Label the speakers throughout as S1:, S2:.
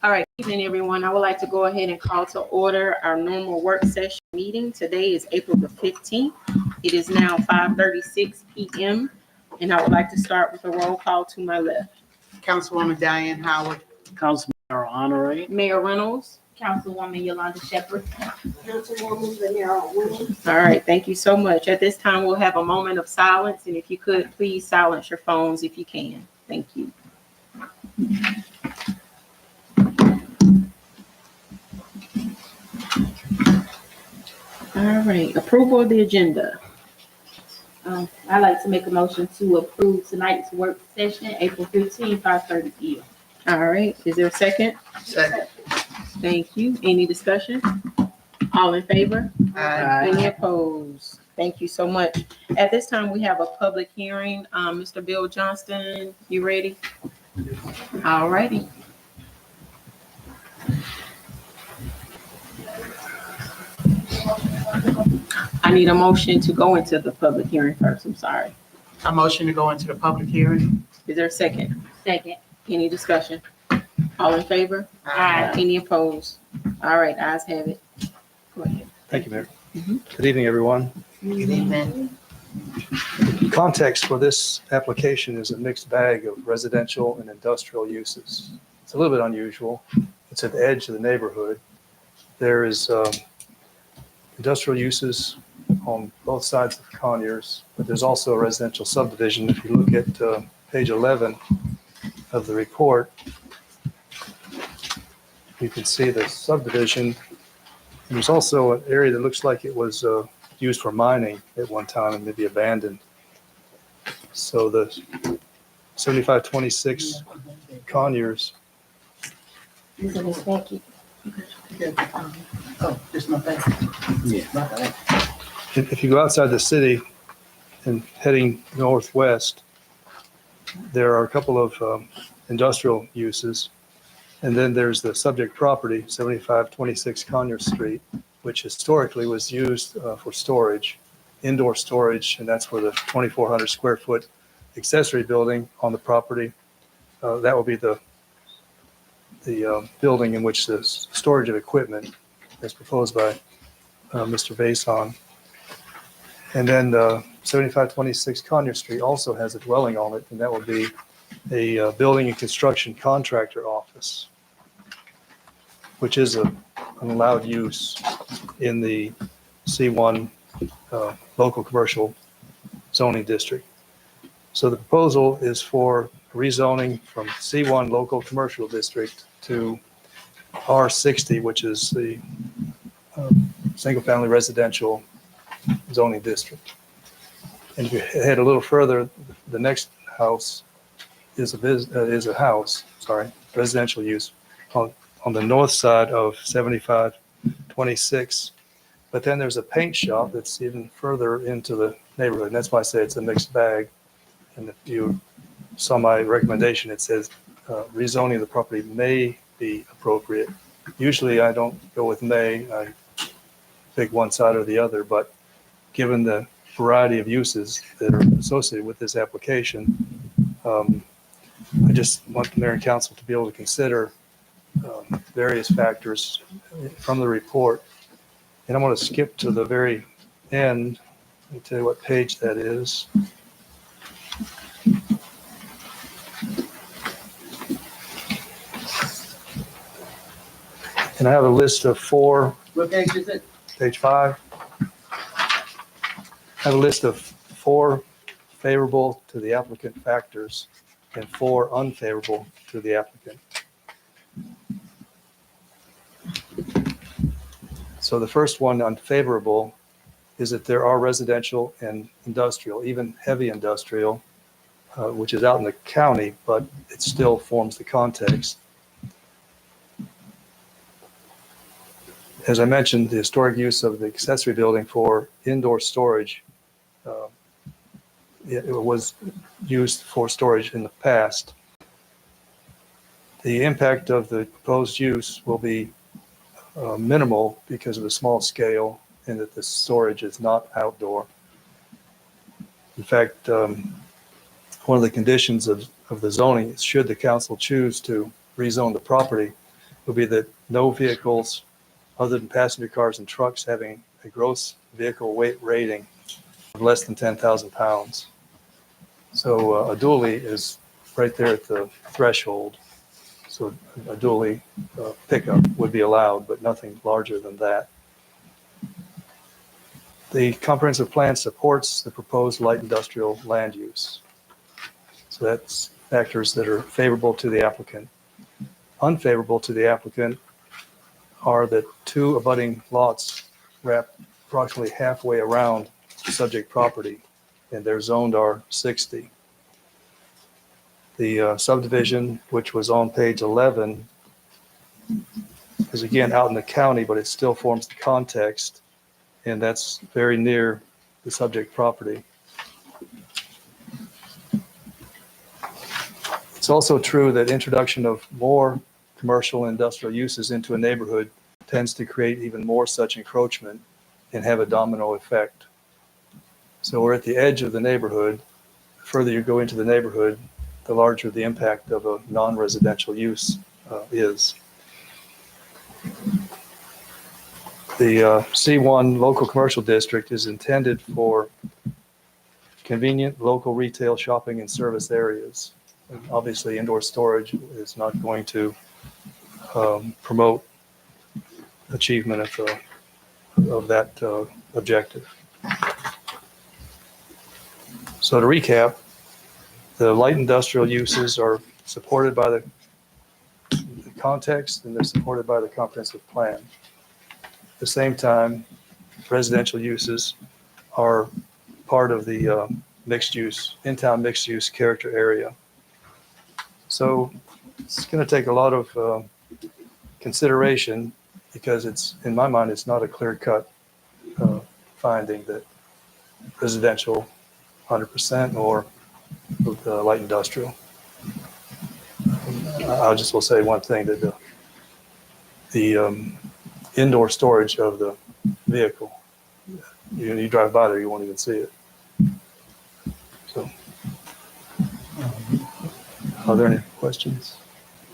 S1: All right, good evening, everyone. I would like to go ahead and call to order our normal work session meeting. Today is April the 15th. It is now 5:36 p.m. And I would like to start with a roll call to my left.
S2: Councilwoman Diane Howard.
S3: Councilman Honore.
S1: Mayor Reynolds.
S4: Councilwoman Yolanda Shepherd.
S2: Councilwoman Vanessa Williams.
S1: All right, thank you so much. At this time, we'll have a moment of silence. And if you could, please silence your phones if you can. Thank you. All right, approval of the agenda.
S4: I'd like to make a motion to approve tonight's work session, April 15, 5:30 p.m.
S1: All right, is there a second?
S2: Second.
S1: Thank you. Any discussion? All in favor?
S2: Aye.
S1: Any opposed? Thank you so much. At this time, we have a public hearing. Mr. Bill Johnston, you ready? All righty. I need a motion to go into the public hearing first. I'm sorry.
S2: A motion to go into the public hearing.
S1: Is there a second?
S4: Second.
S1: Any discussion? All in favor?
S4: Aye.
S1: Any opposed? All right, ayes have it. Go ahead.
S5: Thank you, Mayor.
S1: Mhm.
S5: Good evening, everyone.
S2: Good evening.
S5: Context for this application is a mixed bag of residential and industrial uses. It's a little bit unusual. It's at the edge of the neighborhood. There is industrial uses on both sides of Conyers, but there's also a residential subdivision. If you look at page 11 of the report, you can see the subdivision. There's also an area that looks like it was used for mining at one time and maybe abandoned. So the 7526 Conyers,
S2: Oh, just my thing.
S3: Yeah.
S5: if you go outside the city and heading northwest, there are a couple of industrial uses. And then there's the subject property, 7526 Conyers Street, which historically was used for storage, indoor storage, and that's where the 2,400 square foot accessory building on the property, that will be the building in which the storage of equipment is proposed by Mr. Bason. And then 7526 Conyers Street also has a dwelling on it, and that will be a building and construction contractor office, which is an allowed use in the C1 local commercial zoning district. So the proposal is for rezoning from C1 local commercial district to R60, which is the single family residential zoning district. And if you head a little further, the next house is a house, residential use on the north side of 7526. But then there's a paint shop that's even further into the neighborhood. And that's why I say it's a mixed bag. And if you saw my recommendation, it says rezoning the property may be appropriate. Usually I don't go with may, I pick one side or the other, but given the variety of uses that are associated with this application, I just want the mayor and council to be able to consider various factors from the report. And I'm going to skip to the very end. Let me tell you what page that is. And I have a list of four.
S2: What page is it?
S5: Page 5. I have a list of 4 favorable to the applicant factors and 4 unfavorable to the applicant. So the first one, unfavorable, is that there are residential and industrial, even heavy industrial, which is out in the county, but it still forms the context. As I mentioned, the historic use of the accessory building for indoor storage, it was used for storage in the past. The impact of the proposed use will be minimal because of the small scale and that the storage is not outdoor. In fact, one of the conditions of the zoning is should the council choose to rezone the property would be that no vehicles other than passenger cars and trucks having a gross vehicle weight rating of less than 10,000 pounds. So a dually is right there at the threshold. So a dually pickup would be allowed, but nothing larger than that. The comprehensive plan supports the proposed light industrial land use. So that's factors that are favorable to the applicant. Unfavorable to the applicant are that 2 abutting lots wrap approximately halfway around the subject property, and they're zoned R60. The subdivision, which was on page 11, is again out in the county, but it still forms the context, and that's very near the subject property. It's also true that introduction of more commercial and industrial uses into a neighborhood tends to create even more such encroachment and have a domino effect. So we're at the edge of the neighborhood. The further you go into the neighborhood, the larger the impact of a non-residential use is. The C1 local commercial district is intended for convenient local retail, shopping, and service areas. And obviously, indoor storage is not going to promote achievement of that objective. So to recap, the light industrial uses are supported by the context and they're supported by the comprehensive plan. At the same time, residential uses are part of the mixed use, in-town mixed use character area. So it's going to take a lot of consideration because it's, in my mind, it's not a clear-cut finding that residential 100% or light industrial. I just will say one thing, that the indoor storage of the vehicle, you drive by there, you won't even see it. So, are there any questions?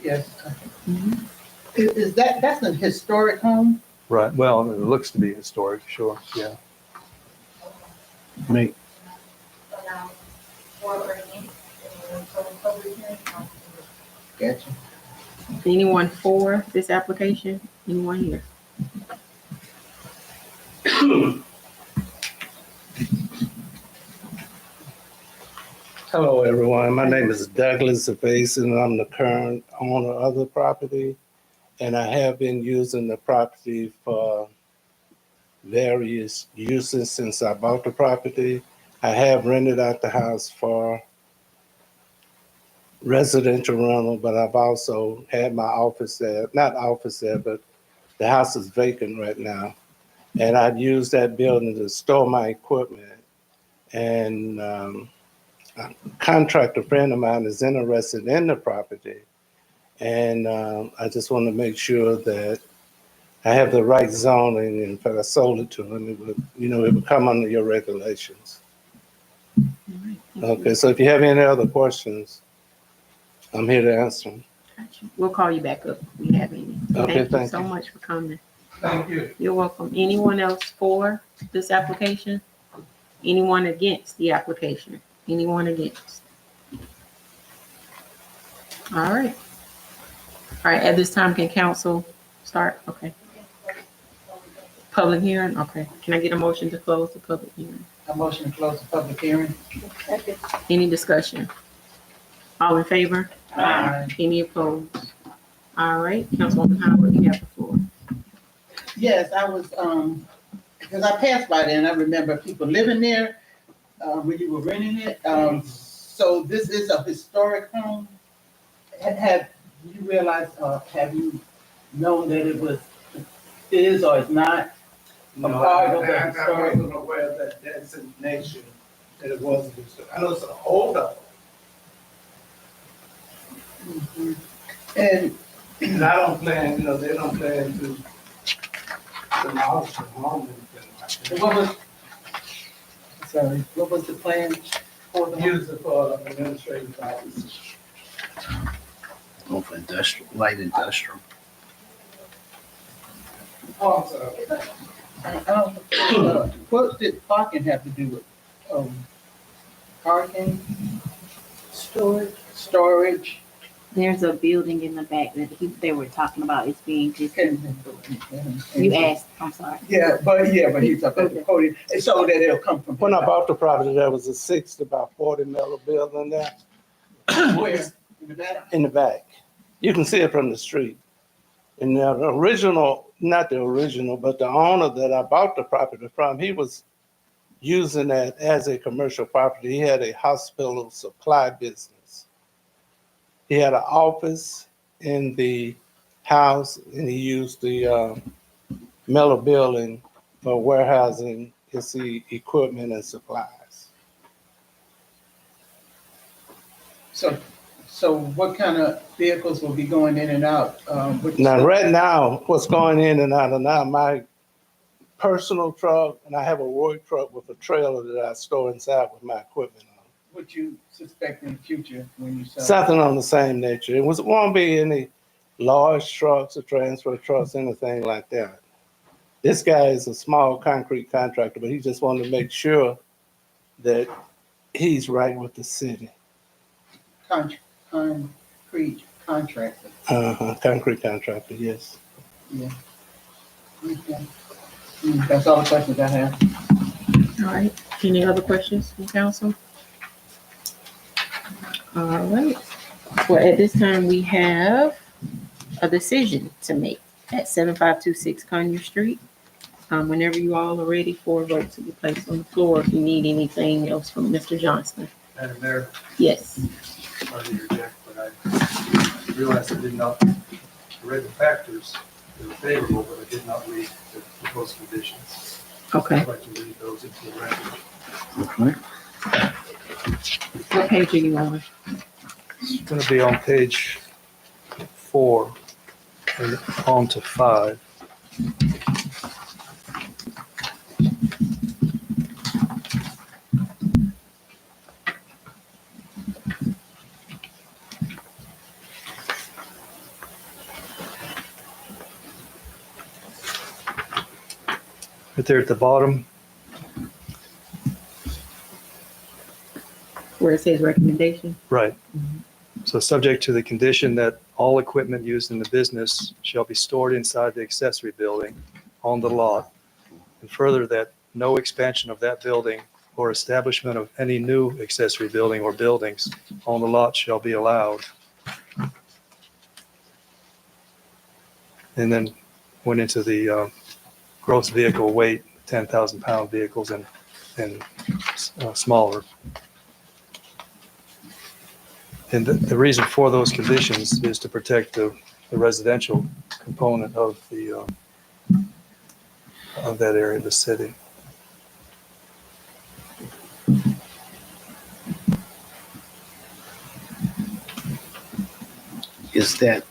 S2: Yes. Is that's a historic home?
S5: Right. Well, it looks to be historic, sure. Yeah.
S3: Make,
S2: Gotcha.
S1: Anyone for this application? Anyone here?
S6: Hello, everyone. My name is Douglas Evason, and I'm the current owner of the property. And I have been using the property for various uses since I bought the property. I have rented out the house for residential rental, but I've also had my office there, not office there, but the house is vacant right now. And I've used that building to store my equipment. And a contractor friend of mine is interested in the property. And I just want to make sure that I have the right zoning. And if I sold it to him, it would, it would come under your regulations. Okay, so if you have any other questions, I'm here to answer them.
S1: Gotcha. We'll call you back up if we have any.
S6: Okay,
S1: Thank you so
S6: thank you.
S1: much for coming.
S2: Thank you.
S1: You're welcome. Anyone else for this application? Anyone against the application? Anyone against? All right. All right, at this time, can council start? Okay. Public hearing? Okay. Can I get a motion to close the public hearing?
S2: A motion to close the public hearing.
S1: Any discussion? All in favor?
S2: Aye.
S1: Any opposed? All right, Councilwoman Howard, you have the floor.
S2: Yes, I was, because I passed by there and I remember people living there, when you were renting it. So this is a historic home. Have you realized, have you known that it is or is not?
S6: No,
S2: part of the
S6: I
S2: historic-
S6: wasn't aware of that designation, that it wasn't. I know it's a holdup,
S2: And
S6: and I don't plan, they don't plan to demolish the home or anything like that.
S2: what was the plan for the home?
S6: Use it for administrative purposes.
S3: oh, for industrial, light industrial.
S2: What did parking have to do with, parking, storage?
S4: There's a building in the back that they were talking about. It's being just, you
S2: You
S4: asked, I'm sorry.
S2: Yeah, but he's up at the podium, and so that it'll come from.
S6: When I bought the property, there was a 60 by 40 metal building there
S2: Where? In the back?
S6: in the back. You can see it from the street. And the original, not the original, but the owner that I bought the property from, he was using that as a commercial property. He had a hospital supply business. He had an office in the house, and he used the metal building for warehousing his equipment and supplies.
S2: So what kind of vehicles will be going in and out?
S6: Now, right now, what's going in and out of now, my personal truck, and I have a work truck with a trailer that I store inside with my equipment on.
S2: What you suspect in the future when you sell?
S6: Something on the same nature. It won't be any large trucks or transfer trucks, anything like that. This guy is a small concrete contractor, but he just wanted to make sure that he's right with the city.
S2: Concrete contractor.
S6: Concrete contractor, yes.
S2: Yeah. Okay. That's all the questions I have.
S1: All right. Any other questions from council? All right. Well, at this time, we have a decision to make at 7526 Conyers Street. Whenever you all are ready for a vote to be placed on the floor, if you need anything else from Mr. Johnston.
S5: Madam Mayor,
S1: Yes.
S5: sorry to interject, but I realized I did not read the factors. They were favorable, but I did not read the proposed conditions.
S1: Okay.
S5: I'd like to read those into the record.
S3: Okay.
S1: What page are you on?
S5: It's going to be on page 4 and on to 5. Right there at the bottom,
S1: Where it says recommendation?
S5: right. So subject to the condition that all equipment used in the business shall be stored inside the accessory building on the lot. And further, that no expansion of that building or establishment of any new accessory building or buildings on the lot shall be allowed. And then went into the gross vehicle weight, 10,000 pound vehicles and smaller. And the reason for those conditions is to protect the residential component of that area of the city.
S3: Is that,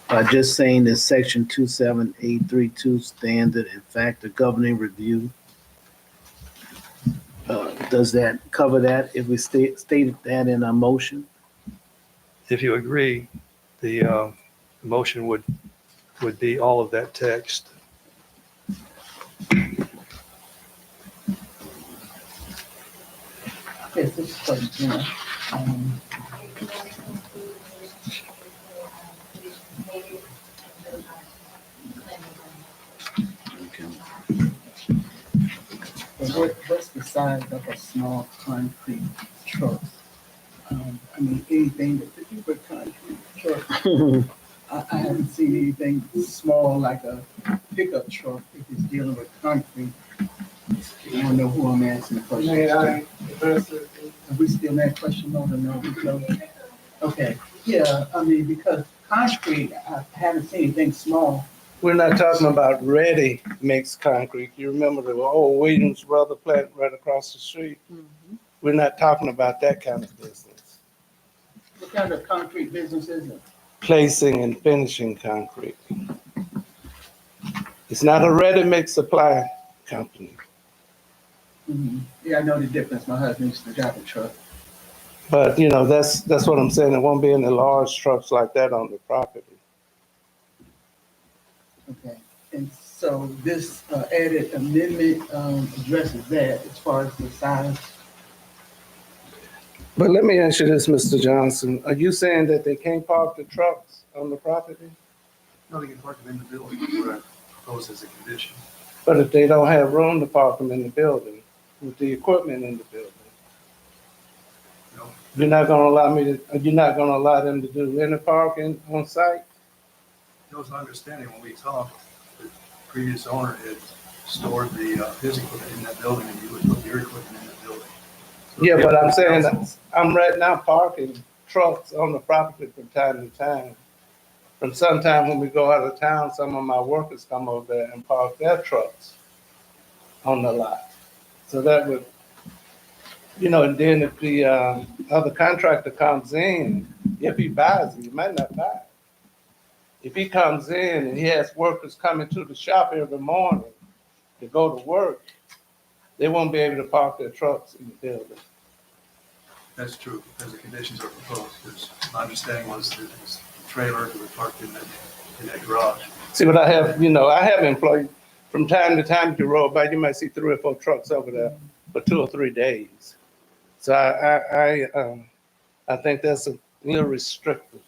S3: by just saying that section 27832 standard, in fact, the governing review, does that cover that if we stated that in our motion?
S5: If you agree, the motion would be all of that text.
S2: Yes, this is for, you know, what's the size of a small concrete truck? I mean, anything that you put concrete truck. I haven't seen anything small like a pickup truck if it's dealing with concrete. I don't know who I'm asking the question. Are we still in that question mode or no? We closed? Okay, yeah, I mean, because concrete, I haven't seen anything small.
S6: We're not talking about ready mixed concrete. You remember the old Williams Brother plant right across the street?
S1: Mhm.
S6: We're not talking about that kind of business.
S2: What kind of concrete business is it?
S6: Placing and finishing concrete. It's not a ready mix supply company.
S2: Yeah, I know the difference. My husband used to drive a truck.
S6: But, you know, that's what I'm saying. There won't be any large trucks like that on the property.
S2: Okay. And so this added amendment addresses that as far as the size.
S6: But let me ask you this, Mr. Johnson. Are you saying that they can't park the trucks on the property?
S5: No, they can park them in the building, what I propose as a condition.
S6: But if they don't have room to park them in the building, with the equipment in the building,
S5: No,
S6: you're not gonna allow them to do any parking on site?
S5: There was an understanding when we talked, the previous owner had stored his equipment in that building, and you would put your equipment in the building. So
S6: Yeah,
S5: if
S6: but I'm
S5: the
S6: saying
S5: council-
S6: that I'm right now parking trucks on the property from time to time. From sometime when we go out of town, some of my workers come over there and park their trucks on the lot. So that would, and then if the other contractor comes in, if he buys it, he might not buy it. If he comes in and he has workers coming to the shop every morning to go to work, they won't be able to park their trucks in the building.
S5: That's true, because the conditions are proposed. My understanding was that it was trailers that were parked in that garage.
S6: See, but I have employees from time to time, if you roll by, you might see 3 or 4 trucks over there for 2 or 3 days. So I think that's a little restrictive.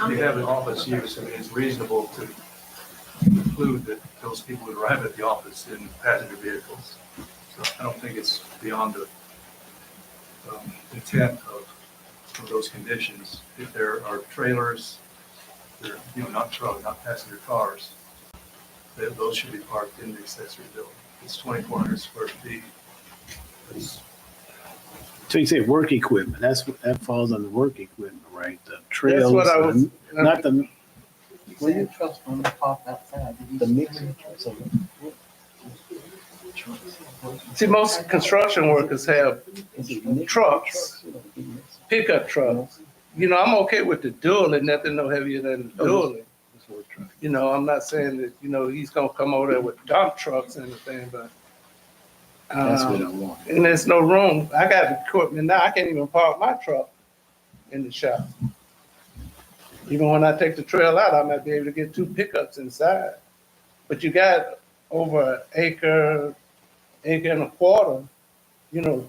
S5: If you have an office use, I mean, it's reasonable to conclude that those people would arrive at the office in passenger vehicles. So I don't think it's beyond the intent of those conditions. If there are trailers, they're, not truck, not passenger cars, those should be parked in the accessory building. It's 2,400 square feet. It's
S3: So you say work equipment, that falls under work equipment, right? The trails.
S6: That's what I was.
S3: Not the,
S2: You said trust fund park outside.
S3: the mix. So
S6: See, most construction workers have trucks, pickup trucks. I'm okay with the dually, nothing no heavier than the dually. I'm not saying that, he's gonna come over there with dump trucks and anything, but.
S3: That's what I want.
S6: And there's no room. I got equipment now, I can't even park my truck in the shop. Even when I take the trail out, I might be able to get 2 pickups inside. But you got over an acre and a quarter,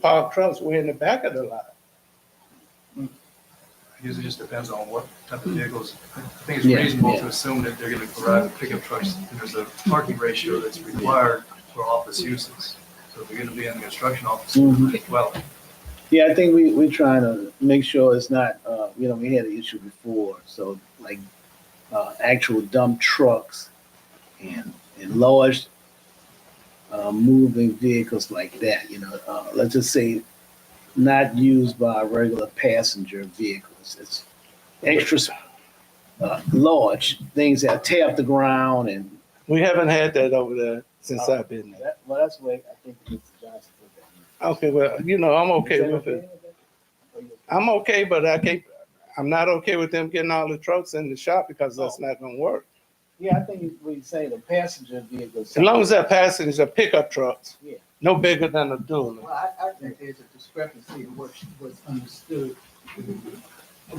S6: park trucks way in the back of the lot.
S5: I guess it just depends on what type of vehicles. I think it's
S3: Yeah,
S5: reasonable
S3: yeah.
S5: to assume that they're going to arrive with pickup trucks. And there's a parking ratio that's required for office uses. So if they're going to be in the construction office,
S3: Mhm.
S5: well,
S3: Yeah, I think we're trying to make sure it's not, we had an issue before, so like, actual dump trucks and large, moving vehicles like that, let's just say not used by regular passenger vehicles. It's extra, large things that tear up the ground and
S6: We haven't had that over there since I've been there.
S3: that's the way I think Mr. Johnson put that.
S6: Okay, well, I'm okay with it. I'm okay, but I'm not okay with them getting all the trucks in the shop because that's not gonna work.
S3: Yeah, I think we say the passenger vehicles.
S6: As long as that passengers are pickup trucks,
S3: Yeah.
S6: no bigger than a dually.
S2: Well, I think there's a discrepancy in what's understood,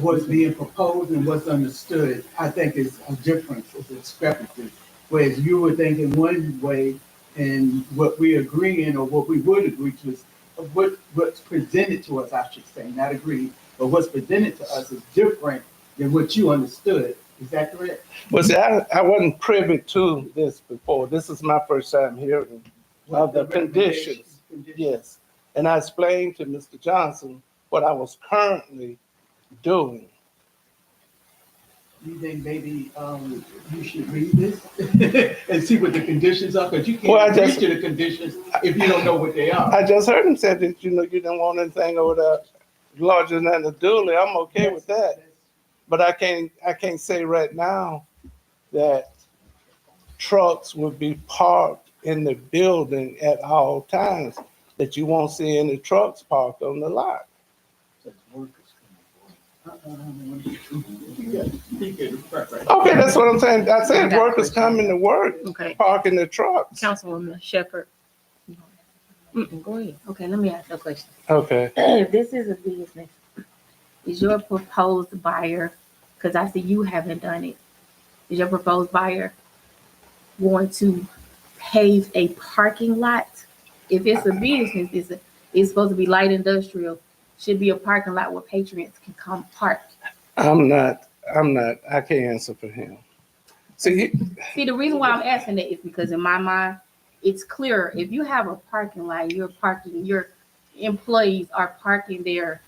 S2: what's being proposed and what's understood. I think is a difference, it's a discrepancy. Whereas you were thinking one way and what we agree in or what we would agree to is what's presented to us, I should say, not agree, but what's presented to us is different than what you understood. Is that correct?
S6: But see, I wasn't privy to this before. This is my first time hearing of the conditions. Yes. And I explained to Mr. Johnson what I was currently doing.
S2: You think maybe you should read this and see what the conditions are, because you
S6: Well, I
S2: can't agree
S6: just-
S2: to the conditions if you don't know what they are.
S6: I just heard him say that, you didn't want anything over there larger than a dually. I'm okay with that. But I can't say right now that trucks would be parked in the building at all times, that you won't see any trucks parked on the lot. Okay, that's what I'm saying. I said workers coming to work,
S1: Okay,
S6: parking their trucks.
S1: Councilwoman Shepherd. Go ahead. Okay, let me ask you a question.
S6: Okay.
S4: If this is a business is your proposed buyer, because I see you haven't done it, is your proposed buyer going to pave a parking lot? If it's a business, it's supposed to be light industrial, should be a parking lot where patrons can come park.
S6: I'm not, I can't answer for him. See,
S4: See, the reason why I'm asking that is because in my mind, it's clear if you have a parking lot, your employees are parking their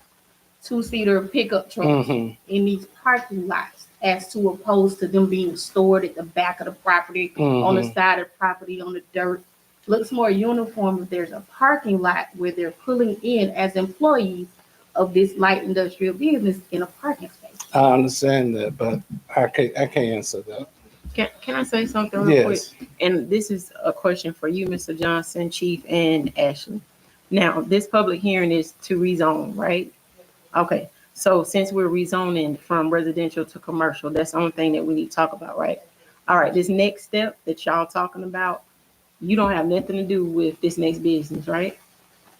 S4: two-seater pickup trucks
S6: mhm,
S4: in these parking lots, as to opposed to them being stored at the back of the property, on the
S6: mhm.
S4: side of the property, on the dirt. Looks more uniform if there's a parking lot where they're pulling in as employees of this light industrial business in a parking space.
S6: I understand that, but I can't answer that.
S1: Can I say something real quick?
S6: Yes,
S1: And this is a question for you, Mr. Johnson, Chief, and Ashley. Now, this public hearing is to rezone, right? Okay, so since we're rezoning from residential to commercial, that's the only thing that we need to talk about, right? All right, this next step that y'all talking about, you don't have nothing to do with this next business, right?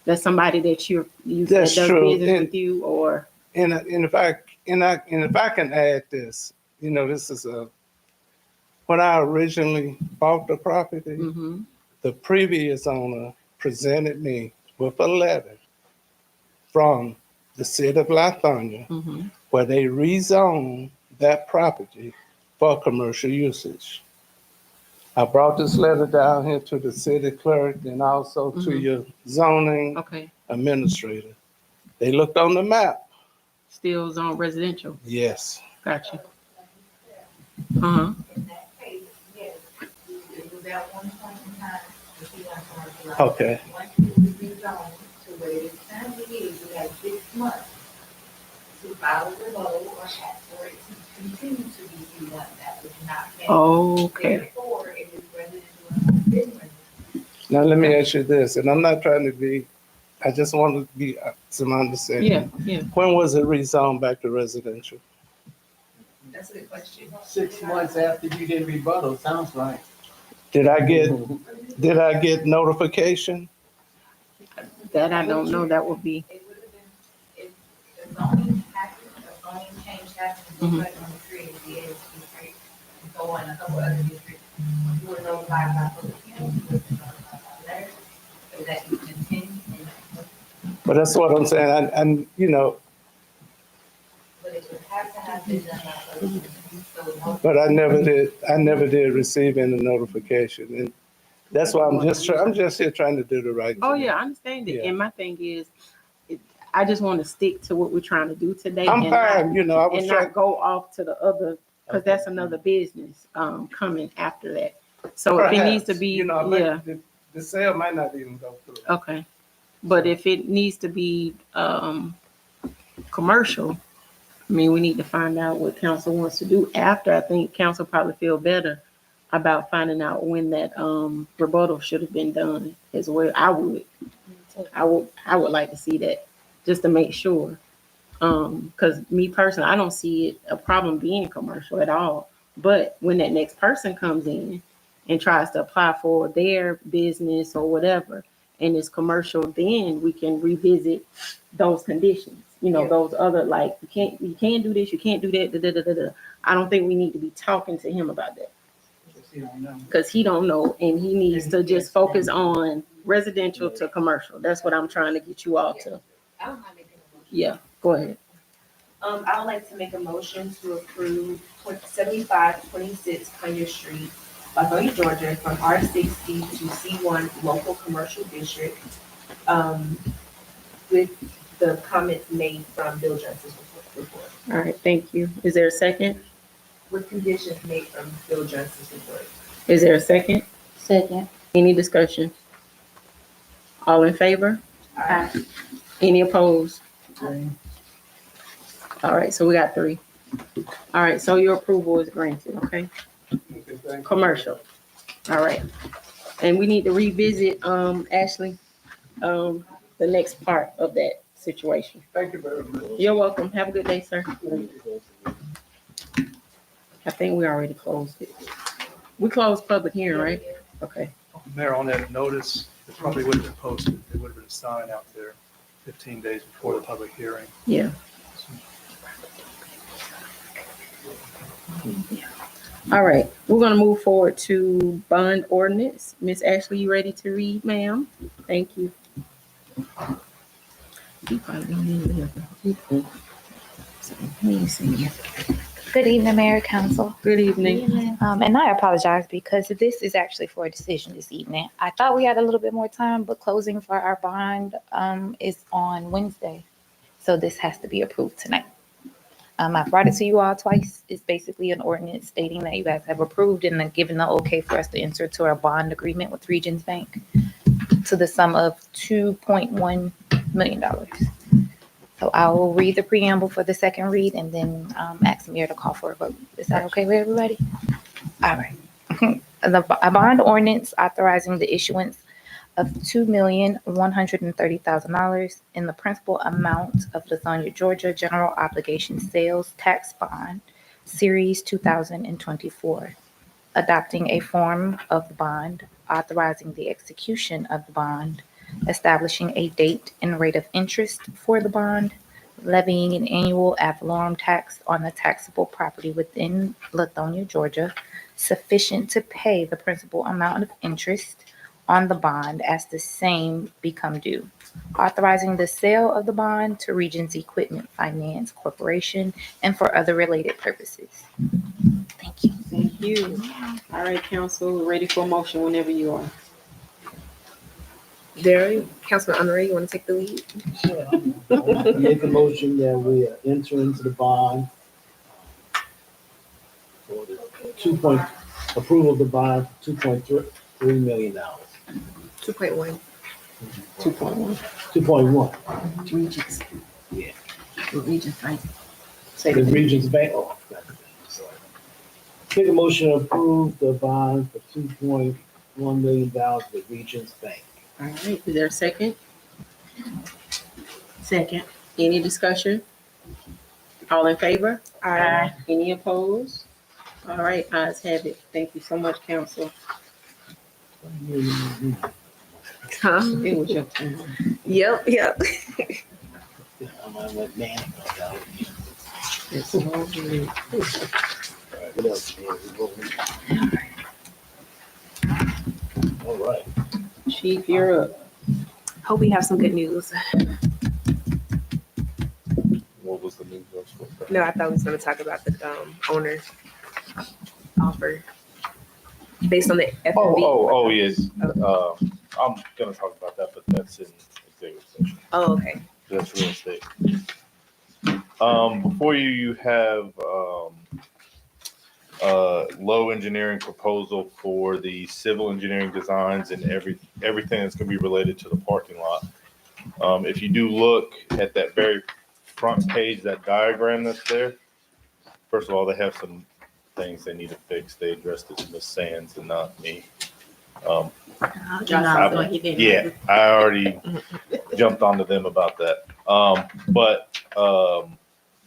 S1: That's somebody that you that
S6: that's
S1: does
S6: true.
S1: business with you, or
S6: And if I can add this, this is when I originally bought the property,
S1: mhm,
S6: the previous owner presented me with a letter from the city of Lithonia
S1: mhm.
S6: where they rezoned that property for commercial usage. I brought this letter down here to the city clerk and also to
S1: Mhm.
S6: your zoning
S1: Okay,
S6: administrator. They looked on the map.
S1: still zone residential.
S6: Yes.
S1: Gotcha. Uh-huh.
S6: Okay.
S7: Once it was rezoned to where it currently is, we have 6 months to file a rebuttal or ask for it to continue to be rezoned. That was not met.
S1: Okay.
S7: Therefore, it is residential and business.
S6: Now let me ask you this, and I'm not trying to be, I just want to be some understanding.
S1: Yeah, yeah.
S6: When was it rezoned back to residential?
S7: That's a good question.
S2: 6 months after you did rebuttal, sounds like.
S6: Did I get notification?
S1: That I don't know. That would be.
S7: It would have been, if the zoning happened, the zoning change happened,
S1: Mhm.
S7: but on the created the ASP district, and so on, a couple other districts, you were notified by public hearing, you were notified by letters, so that you continue.
S6: But that's what I'm saying,
S7: But it would have to have been done by public hearing. So no.
S6: but I never did receive any notification. And that's why I'm just here trying to do the right thing.
S1: Oh yeah, I understand it.
S6: Yeah.
S1: And my thing is, I just want to stick to what we're trying to do today.
S6: I'm
S1: and
S6: fine, I was
S1: and
S6: trying,
S1: not go off to the other, because that's another business coming after that. So if it needs to
S6: perhaps,
S1: be,
S6: yeah. The sale might not even go through.
S1: okay. But if it needs to be commercial, I mean, we need to find out what council wants to do after. I think council probably feel better about finding out when that rebuttal should have been done as well. I would like to see that just to make sure. Because me personally, I don't see it a problem being commercial at all. But when that next person comes in and tries to apply for their business or whatever, and it's commercial, then we can revisit those conditions. Those other, like, you can't do this, you can't do that. Da, da, da, da, da. I don't think we need to be talking to him about that, because he don't know, and he needs to just focus on residential to commercial. That's what I'm trying to get you all to.
S7: I don't mind making a motion.
S1: Yeah, go ahead.
S8: I would like to make a motion to approve 7526 Conyers Street, Lithonia, Georgia, from R60 to C1 local commercial district, with the comments made from Bill Johnson's report.
S1: All right, thank you. Is there a second?
S8: With conditions made from Bill Johnson's report.
S1: Is there a second?
S4: Second.
S1: Any discussion? All in favor?
S8: Aye.
S1: Any opposed? All right, so we got 3. All right, so your approval is granted, okay? Commercial. All right. And we need to revisit, Ashley, the next part of that situation.
S6: Thank you very much.
S1: You're welcome. Have a good day, sir. I think we already closed it. We closed public hearing, right? Okay.
S5: Mayor, on that notice, it probably would have been posted. It would have been signed out there 15 days before the public hearing.
S1: Yeah. All right, we're gonna move forward to bond ordinance. Miss Ashley, you ready to read, ma'am? Thank you. You probably don't even hear the- So, let me see.
S9: Good evening, Mayor Council.
S1: Good evening.
S9: And I apologize because this is actually for a decision this evening. I thought we had a little bit more time, but closing for our bond is on Wednesday. So this has to be approved tonight. I brought it to you all twice. It's basically an ordinance stating that you guys have approved and then given the okay for us to enter to our bond agreement with Regions Bank to the sum of $2.1 million. So I will read the preamble for the second read and then ask the mayor to call for a vote. Is that okay with everybody? All right. A bond ordinance authorizing the issuance of $2,130,000 in the principal amount of Lithonia, Georgia General Obligation Sales Tax Bond, Series 2024, adopting a form of the bond, authorizing the execution of the bond, establishing a date and rate of interest for the bond, levying an annual ad valorem tax on the taxable property within Lithonia, Georgia, sufficient to pay the principal amount of interest on the bond as the same become due, authorizing the sale of the bond to Regions Equipment Finance Corporation and for other related purposes. Thank you.
S1: Thank you. All right, council, we're ready for a motion whenever you are.
S8: Councilman Honoré, you want to take the lead?
S3: Sure. I make a motion that we enter into the bond for the approval of the bond for $2.3 million.
S8: 2.1.
S1: 2.1.
S3: 2.1.
S1: Regents.
S3: Yeah.
S1: Regents, right? Say
S3: The
S1: it.
S3: Regions Bank. Oh, I forgot the name, sorry. Make a motion to approve the bond for $2.1 million with Regions Bank.
S1: All right, is there a second? Second. Any discussion? All in favor?
S8: Aye.
S1: Any opposed? All right, ayes have it. Thank you so much, council.
S8: Huh?
S1: It was your turn.
S8: Yep.
S3: I'm gonna let Manny go down.
S1: It's lovely.
S3: All right, what else? All right.
S1: Chief, you're up.
S8: Hope we have some good news.
S10: What was the news?
S8: No, I thought we was going to talk about the owner offer based on the FMV.
S10: Oh, yes. I'm gonna talk about that, but that's in executive session.
S8: Oh, okay.
S10: That's real estate. Before you have, low engineering proposal for the civil engineering designs and everything that's gonna be related to the parking lot. If you do look at that very front page, that diagram that's there, first of all, they have some things they need to fix. They addressed it to Ms. Sands and not me. Yeah, I already jumped onto them about that.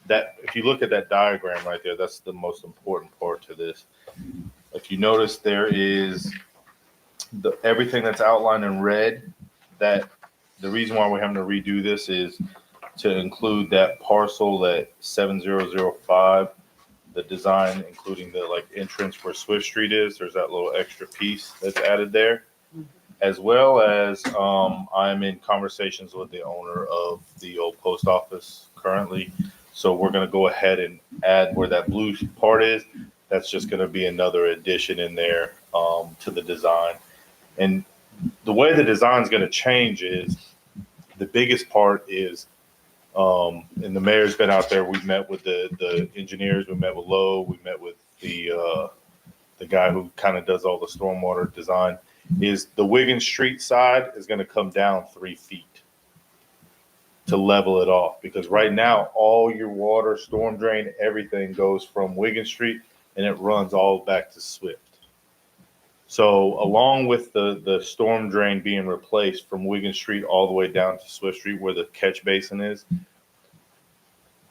S10: That if you look at that diagram right there, that's the most important part to this. If you notice, there is everything that's outlined in red. That the reason why we're having to redo this is to include that parcel at 7005, the design, including the entrance where Swift Street is. There's that little extra piece that's added there, as well as I'm in conversations with the owner of the old post office currently. So we're going to go ahead and add where that blue part is. That's just going to be another addition in there to the design. And the way the design is going to change is the biggest part is, and the mayor's been out there. We've met with the engineers. We met with Lowe. We met with the guy who kind of does all the stormwater design. Is the Wiggins Street side is going to come down 3 feet to level it off, because right now all your water, storm drain, everything goes from Wiggins Street and it runs all back to Swift. So along with the storm drain being replaced from Wiggins Street all the way down to Swift Street where the catch basin is,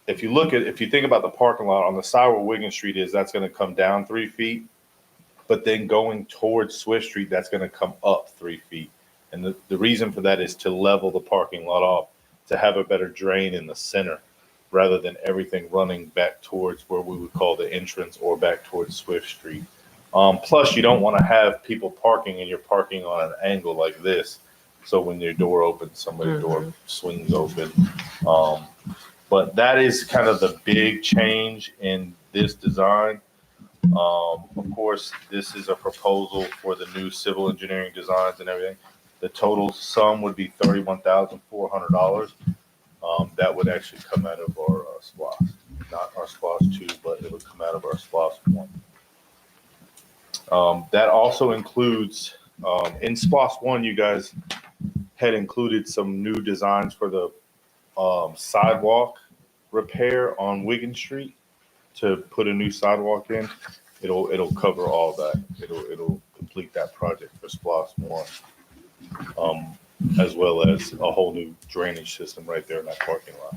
S10: if you think about the parking lot on the side where Wiggins Street is, that's going to come down 3 feet. But then going towards Swift Street, that's going to come up 3 feet. And the reason for that is to level the parking lot off, to have a better drain in the center. rather than everything running back towards where we would call the entrance or back towards Swift Street. Plus, you don't want to have people parking and you're parking on an angle like this. So when your door opens, somebody's door swings open. But that is kind of the big change in this design. Of course, this is a proposal for the new civil engineering designs and everything. The total sum would be $31,400. That would actually come out of our SPLOS, not our SPLOS 2, but it would come out of our SPLOS 1. That also includes, in SPLOS 1, you guys had included some new designs for the sidewalk repair on Wigan Street to put a new sidewalk in. It'll cover all that. It'll complete that project for SPLOS 1. As well as a whole new drainage system right there in that parking lot.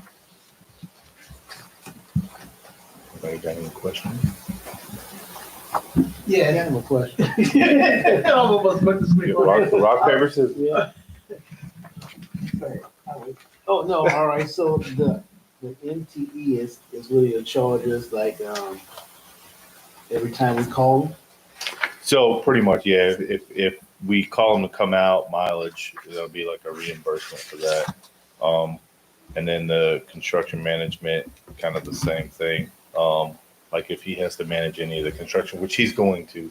S10: Anybody got any questions?
S2: Yeah.
S3: I have a question.
S2: All of us went to sleep on that.
S10: Rock, paper, scissors.
S3: Yeah. Oh, no, all right, so the MTE is really a charges like, every time we call them?
S10: So pretty much, yeah. If we call them to come out, mileage, there'll be like a reimbursement for that. And then the construction management, kind of the same thing. Like if he has to manage any of the construction, which he's going to,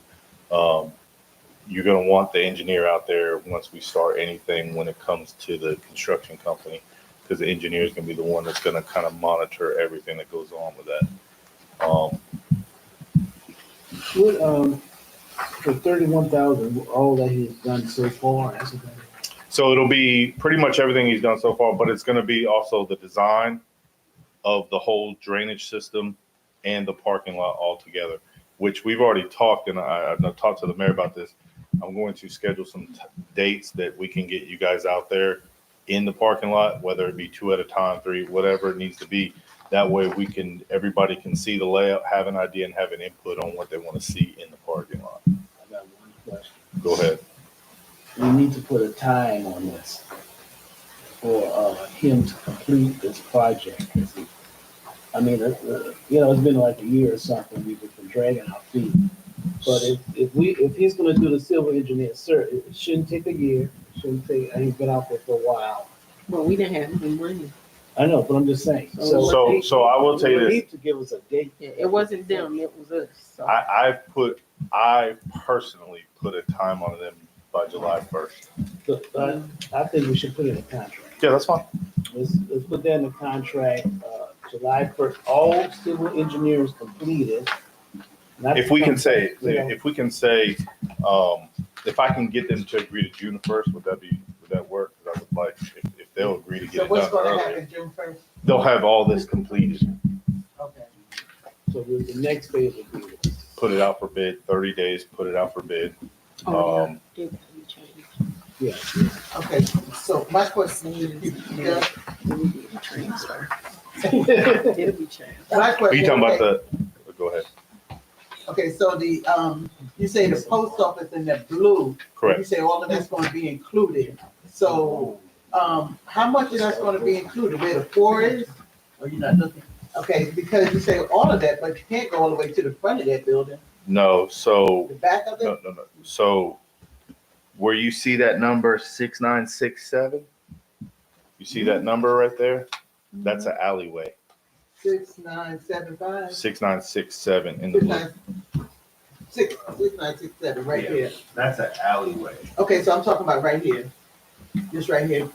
S10: you're going to want the engineer out there once we start anything when it comes to the construction company, because the engineer is going to be the one that's going to kind of monitor everything that goes on with that.
S3: What, for 31,000, all that he's done so far, that's okay.
S10: So it'll be pretty much everything he's done so far, but it's going to be also the design of the whole drainage system and the parking lot all together, which we've already talked, and I've talked to the mayor about this. I'm going to schedule some dates that we can get you guys out there in the parking lot, whether it be 2 at a time, 3, whatever it needs to be. That way everybody can see the layout, have an idea, and have an input on what they want to see in the parking lot.
S3: I got one question.
S10: Go ahead.
S3: We need to put a time on this for him to complete this project. I mean, it's been like a year or something. We've been dragging our feet. But if he's going to do the civil engineer, sir, it shouldn't take a year. It shouldn't take. He's been out there for a while.
S1: Well, we didn't have any money.
S3: I know, but I'm just saying.
S10: So I will tell you
S3: You
S10: this.
S3: need to give us a date.
S1: Yeah, it wasn't them, it was us. So.
S10: I personally put a time on them by July 1st.
S3: But I think we should put it in a contract.
S10: Yeah, that's fine.
S3: Let's put that in the contract. July 1st, all civil engineers completed.
S10: If we can say, if I can get them to agree to June 1st, would that work? Because I would like, if they'll agree to get
S2: So
S10: it
S2: what's
S10: done
S2: gonna
S10: earlier,
S2: happen June 1st?
S10: they'll have all this completed.
S2: Okay.
S3: So the next phase will be.
S10: Put it out for bid, 30 days, put it out for bid.
S1: Oh, yeah. It changed.
S3: Yeah.
S2: Okay, so my question is, yeah,
S1: We did a transfer. It'll be changed.
S2: my
S10: Are
S2: question.
S10: you talking about
S2: okay.
S10: go ahead.
S2: Okay, so you say the post office in that blue. You
S10: Correct.
S2: say all of that's gonna be included. So, how much of that's gonna be included? Where the floor is? Or you not looking? Okay, because you say all of that, but you can't go all the way to the front of that building,
S10: No, so,
S2: the back of it?
S10: no. So where you see that number 6967, you see that number right there? That's an alleyway,
S2: 6975.
S10: 6967 in the blue.
S2: 6967, right here.
S10: That's an alleyway.
S2: Okay, so I'm talking about right here, just right here.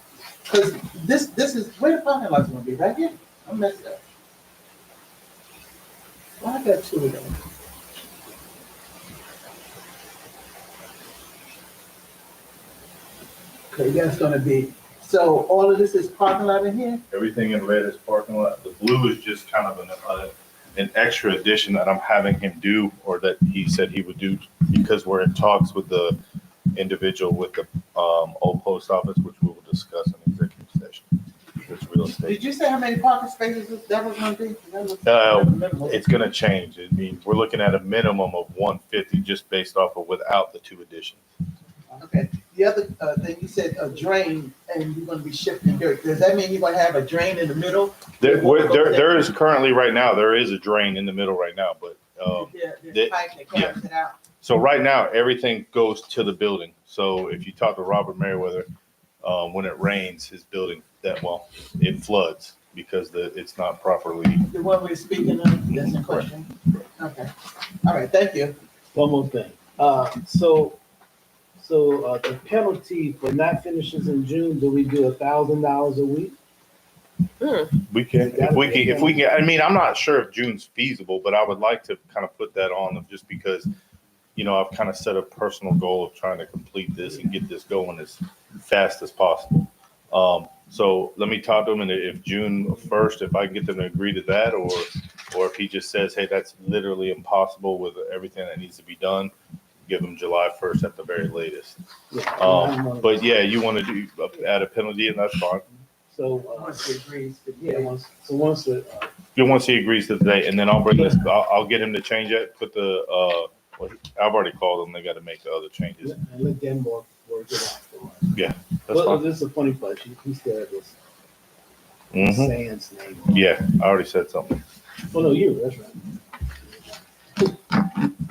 S2: Cause this is, where the parking lot's gonna be, right here? I'm messed up. Why I got 2 of them? Okay, that's gonna be, so all of this is parking lot in here?
S10: Everything in red is parking lot. The blue is just kind of an extra addition that I'm having him do, or that he said he would do, because we're in talks with the individual with the old post office, which we will discuss in executive session. It's real estate.
S2: Did you say how many parking spaces that was gonna be?
S10: It's gonna change. It means we're looking at a minimum of 150 just based off of without the 2 additions.
S2: Okay, the other thing, you said a drain and you're gonna be shifting dirt. Does that mean you're gonna have a drain in the middle?
S10: There is currently right now, there is a drain in the middle right now, but,
S2: There's pipe that carries it out.
S10: so right now, everything goes to the building. So if you talk to Robert Merriweather, when it rains, his building, it floods because it's not properly.
S2: The one we're speaking of, that's in question? Okay. All right, thank you.
S3: One more thing. The penalty for not finishes in June, do we do $1,000 a week?
S10: We can, if we can, I mean, I'm not sure if June's feasible, but I would like to kind of put that on just because, I've kind of set a personal goal of trying to complete this and get this going as fast as possible. So let me talk to him, and if June 1st, if I can get them to agree to that, or if he just says, hey, that's literally impossible with everything that needs to be done, give them July 1st at the very latest. But yeah, you want to add a penalty, and that's fine.
S3: So, once he agrees
S10: Once he agrees to the date, and then I'll bring this, I'll get him to change it, put I've already called them, they got to make the other changes.
S3: and let them work it out for us.
S10: Yeah, that's
S3: Well,
S10: fine.
S3: this is a funny part. He said this
S10: Mhm.
S3: Sands name.
S10: Yeah, I already said something.
S3: Oh, no, you, that's right.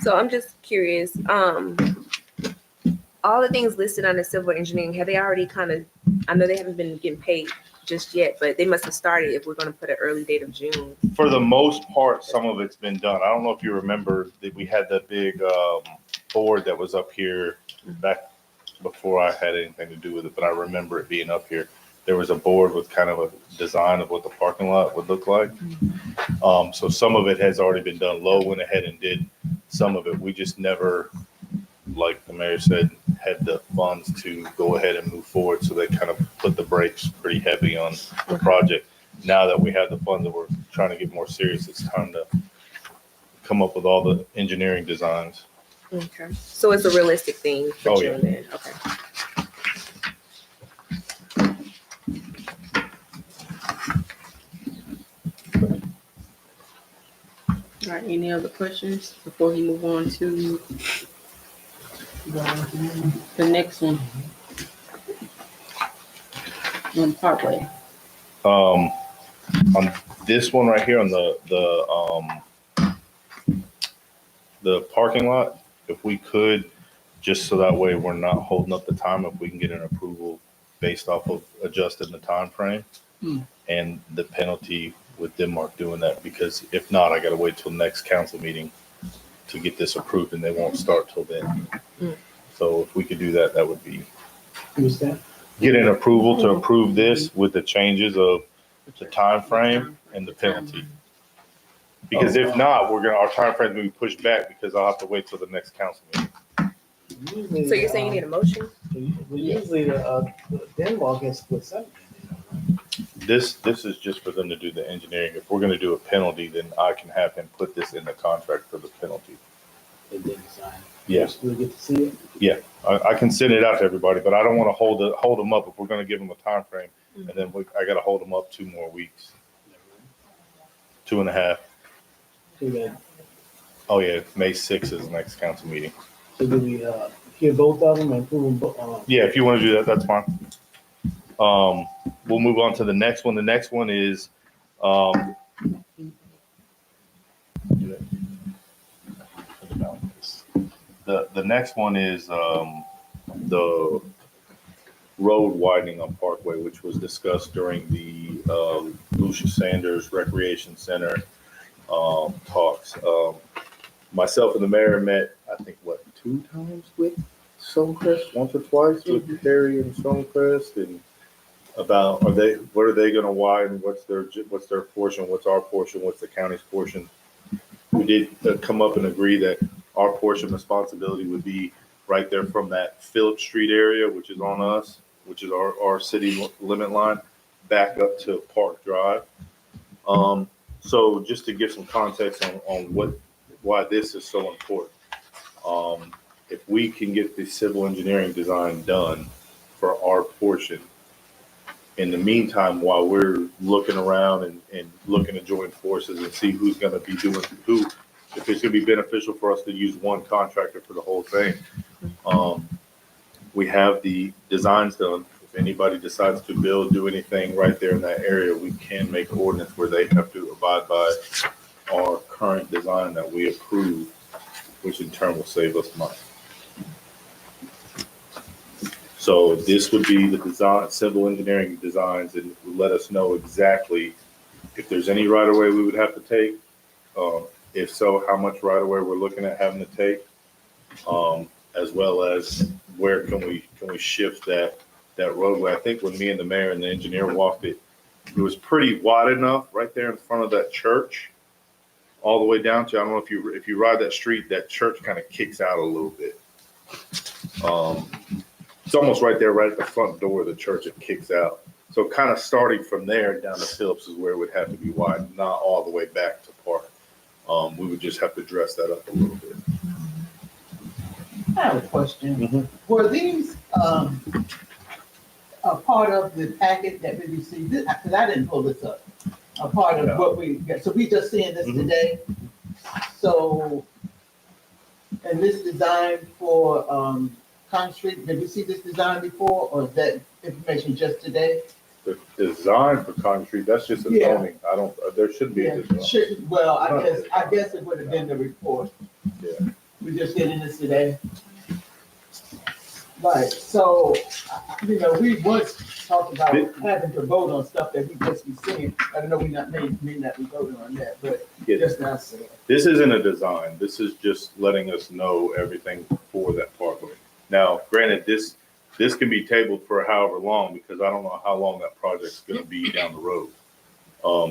S8: So I'm just curious, all the things listed under civil engineering, have they already I know they haven't been getting paid just yet, but they must have started if we're gonna put an early date of June.
S10: For the most part, some of it's been done. I don't know if you remember that we had that big board that was up here back before I had anything to do with it, but I remember it being up here. There was a board with kind of a design of what the parking lot would look like. So some of it has already been done. Lowe went ahead and did some of it. We just never, like the mayor said, had the funds to go ahead and move forward. So they kind of put the brakes pretty heavy on the project. Now that we have the funds that we're trying to get more serious, it's time to come up with all the engineering designs.
S8: Okay. So it's a realistic thing for
S10: Oh,
S8: June then, okay.
S1: All right, any other questions before we move on to the next one? On Parkway.
S10: On this one right here on the parking lot, if we could, just so that way we're not holding up the time, if we can get an approval based off of adjusting the time frame and the penalty with Denmark doing that, because if not, I got to wait till next council meeting to get this approved, and they won't start till then. So if we could do that, that would be get an approval to approve this with the changes of the time frame and the penalty. Because if not, our time frame will be pushed back because I'll have to wait till the next council meeting.
S8: So you're saying you need a motion?
S3: Usually the Denmark has put something.
S10: This is just for them to do the engineering. If we're going to do a penalty, then I can have him put this in the contract for the penalty.
S3: And then sign.
S10: Yes.
S3: We'll get to see it.
S10: Yeah, I can send it out to everybody, but I don't want to hold them up if we're going to give them a time frame, and then I got to hold them up 2 more weeks, 2.5.
S3: So then,
S10: Oh yeah, May 6th is the next council meeting.
S3: so do we hear both of them and approve them?
S10: Yeah, if you want to do that, that's fine. We'll move on to the next one. The next one is the next one is the road widening on Parkway, which was discussed during the Lucia Sanders Recreation Center talks. Myself and the mayor met, I think, 2 times with Stonecrest, once or twice with Terry and Stonecrest, and about what are they going to widen? What's their portion? What's our portion? What's the county's portion? We did come up and agree that our portion responsibility would be right there from that Phillips Street area, which is on us, which is our city limit line, back up to Park Drive. So just to give some context on why this is so important. If we can get the civil engineering design done for our portion, in the meantime, while we're looking around and looking to join forces and see who's going to be doing who, if it's going to be beneficial for us to use one contractor for the whole thing. We have the designs done if anybody decides to build, do anything right there in that area, we can make an ordinance where they have to abide by our current design that we approve, which in turn will save us money. So this would be the design, civil engineering designs, and let us know exactly if there's any right of way we would have to take. If so, how much right of way we're looking at having to take, as well as where can we shift that roadway. I think when me and the mayor and the engineer walked it, it was pretty wide enough right there in front of that church, all the way down to, I don't know if you ride that street, that church kind of kicks out a little bit. It's almost right there, right at the front door of the church, it kicks out. So kind of starting from there down to Phillips is where it would have to be wide, not all the way back to Park. We would just have to dress that up a little bit.
S2: I have a question.
S3: Mhm.
S2: Were these, a part of the packet that we received? Because I didn't pull this up. A part of what we got. So we just seeing this today. So, and this design for, Con Street, did we see this design before, or is that information just today?
S10: The design for concrete, that's just a
S2: Yeah.
S10: zoning. There shouldn't be a design.
S2: Well, I guess it would have been the report.
S10: Yeah.
S2: We're just getting this today. Right, so, we once talked about having to vote on stuff that we just be seeing. I don't know, may not be voting on that, but
S10: Yeah.
S2: just now saying.
S10: This isn't a design. This is just letting us know everything for that parkway. Now, granted, this can be tabled for however long, because I don't know how long that project's gonna be down the road.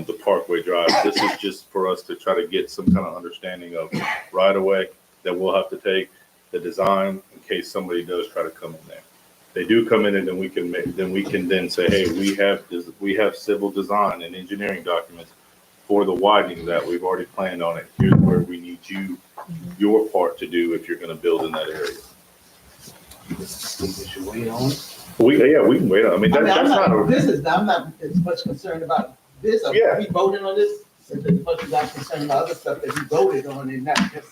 S10: The Parkway Drive, this is just for us to try to get some kind of understanding of right of way that we'll have to take, the design, in case somebody does try to come in there. They do come in, and then we can then say, hey, we have civil design and engineering documents for the widening that we've already planned on it. Here's where we need your part to do if you're gonna build in that area.
S3: We should wait on it.
S10: We can wait. I mean, that's not a.
S2: I'm not as much concerned about this.
S10: Yeah.
S2: We voted on this as much as I'm concerned about other stuff that we voted on, and not just,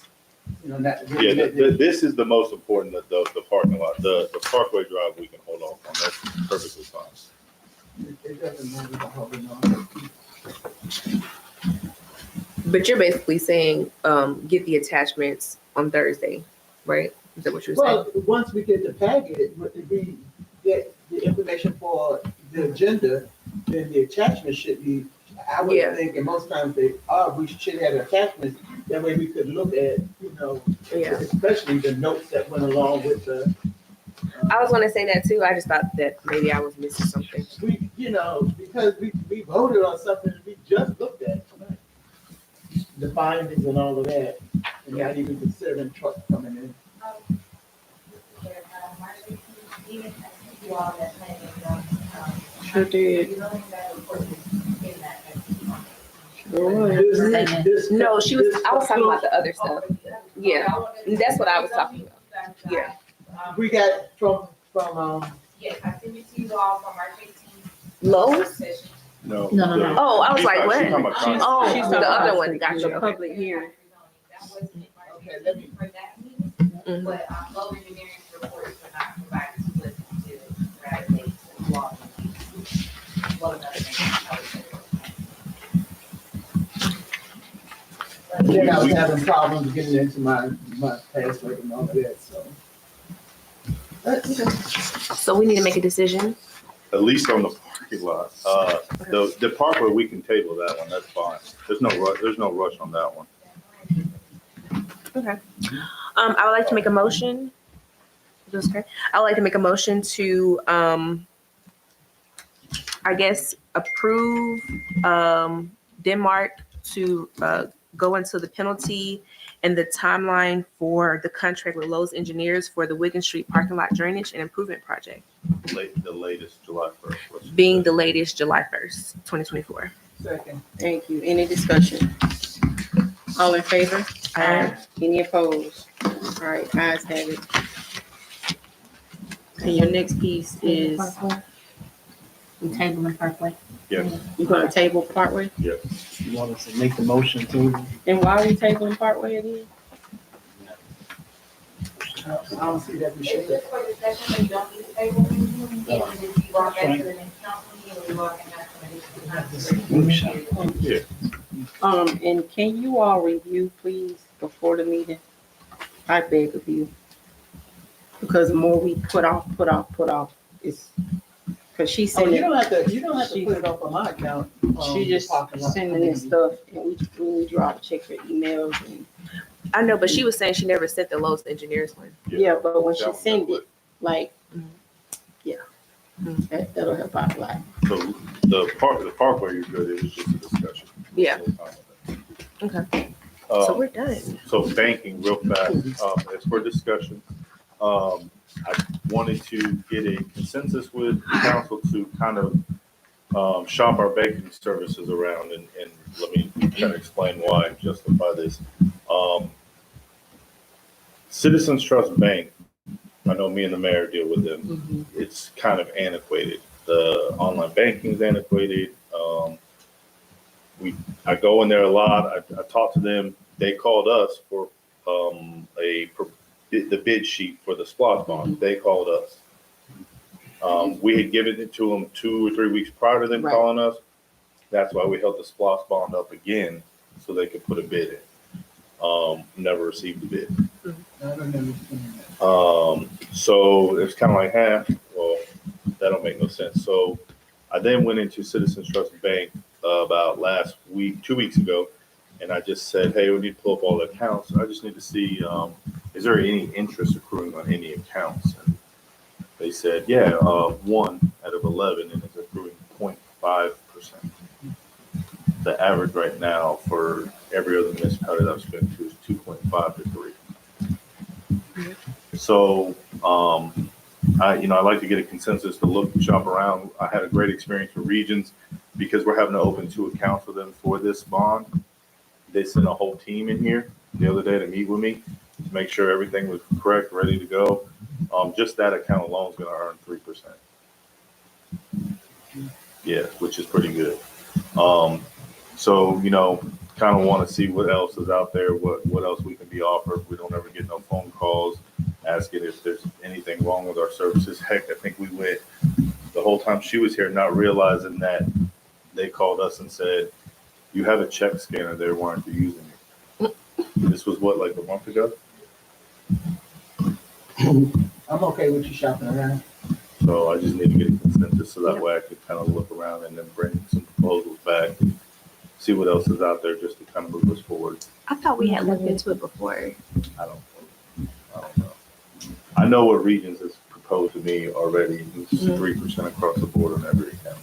S2: not.
S10: Yeah, this is the most important, the parking lot, the Parkway Drive, we can hold off on. That's perfectly fine.
S2: It doesn't matter about holding on.
S8: But you're basically saying, get the attachments on Thursday, right? Is that what you're saying?
S2: Well, once we get the packet, we get the information for the agenda, then the attachment should be, I would
S8: Yeah.
S2: think, and most times they are, we should have attachments. That way we could look at,
S8: Yeah.
S2: especially the notes that went along with the.
S8: I was gonna say that too. I just thought that maybe I was missing something.
S2: We, because we voted on something we just looked at tonight. The findings and all of that, and not even considering trucks coming in.
S1: Sure did.
S8: No, I was talking about the other stuff. Yeah, that's what I was talking about. Yeah.
S2: We got from,
S7: Yes, I sent it to you all from our 15th
S8: Lowe's?
S7: session.
S10: No.
S4: No.
S8: Oh, I was like, what?
S10: She's talking about concrete.
S8: Oh,
S1: She's
S8: the
S1: talking
S8: other
S1: about
S8: one. Gotcha.
S1: the public hearing.
S7: That wasn't in my
S2: Okay, let me-
S7: for that meeting,
S8: Mhm.
S7: but, low engineering reports were not provided to us until rather late, so you all can well, another thing, I would say.
S2: then I was having problems getting into my password and all of that, so.
S8: So we need to make a decision.
S10: At least on the parking lot. The Parkway, we can table that one. That's fine. There's no rush on that one.
S8: Okay. I would like to make a motion. Is this okay? I would like to make a motion to, I guess, approve Denmark to go into the penalty and the timeline for the contract with Lowe's Engineers for the Wigan Street parking lot drainage and improvement project,
S10: The latest July 1st.
S8: being the latest July 1st, 2024.
S2: Second.
S1: Thank you. Any discussion? All in favor?
S8: Aye.
S1: Any opposed? All right, ayes have it. And your next piece is,
S4: We tabling Parkway.
S10: Yes.
S1: you're gonna table Parkway?
S3: You want us to make the motion to?
S1: And why are we tabling Parkway again?
S2: I don't see that we
S7: It's
S2: should.
S7: just for discussion, so you don't need to table anything. If you walk back to the next council meeting, or you walking back to the next
S10: Yeah.
S1: And can you all review, please, before the meeting? I beg of you. Because the more we put off, it's, because she
S2: Oh,
S1: said
S2: you don't have to
S1: She-
S2: put it up on my account.
S1: she just sending this stuff, and we need you all to check your emails and,
S8: I know, but she was saying she never sent the Lowe's engineers one.
S1: yeah, but when she
S10: That-
S1: send it, like,
S8: Mhm.
S1: yeah, that'll help out a lot.
S10: So the part where you're good, it was just a discussion.
S8: Yeah. Okay. So we're done.
S10: So banking, real fast, as for discussion, I wanted to get a consensus with the council to kind of shop our banking services around, and let me kind of explain why and justify this. Citizens Trust Bank, I know me and the mayor deal with them. It's kind of antiquated. The online banking is antiquated. I go in there a lot. I talk to them. They called us for the bid sheet for the SPLOST bond. They called us. We had given it to them 2 or 3 weeks prior to them
S1: Right.
S10: calling us. That's why we held the SPLOST bond up again so they could put a bid in. Never received the bid.
S2: I don't understand that.
S10: So it's kind of like, well, that don't make no sense. So I then went into Citizens Trust Bank about last week, 2 weeks ago, and I just said, hey, we need to pull up all the accounts. I just need to see, is there any interest accruing on any accounts? And they said, yeah, 1 out of 11, and it's accruing 0.5%. The average right now for every other municipality that I've spent to is 2.5 to 3. So, I like to get a consensus to look and shop around. I had a great experience with Regions because we're having to open 2 accounts for them for this bond. They sent a whole team in here the other day to meet with me to make sure everything was correct, ready to go. Just that account alone is going to earn 3%. Yeah, which is pretty good. So, kind of want to see what else is out there, what else we can be offered. We don't ever get no phone calls asking if there's anything wrong with our services. Heck, I think we went the whole time she was here not realizing that they called us and said, you have a check scanner there, why aren't you using it? This was what, like a month ago?
S2: I'm okay with you shopping around.
S10: So I just need to get a consensus so that way I could kind of look around and then bring some proposals back and see what else is out there just to kind of move us forward.
S8: I thought we had looked into it before.
S10: I don't know. I know what Regions has proposed to me already. It's 3% across the board on every account.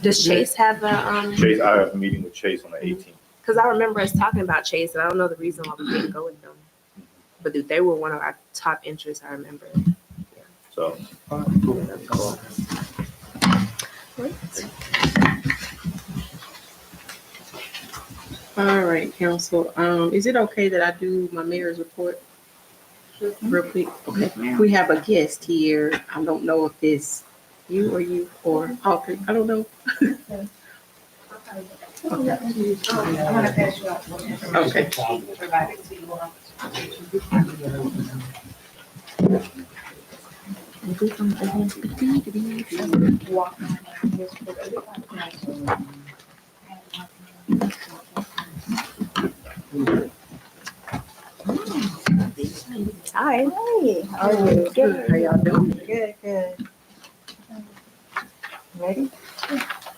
S8: Does Chase have a
S10: Chase, I have a meeting with Chase on the 18th.
S8: Because I remember us talking about Chase, and I don't know the reason why we didn't go with them. But they were one of our top interests, I remember.
S10: So,
S8: Cool.
S1: All right, council, is it okay that I do my mayor's report real quick? Okay, we have a guest here. I don't know if it's you or Alfred, I don't know.
S7: I'm gonna pass you out.
S1: Okay.
S7: Provided to you all.
S8: Hi.
S11: Hey, how are you?
S1: Good, how y'all doing?
S11: Good, good. Ready?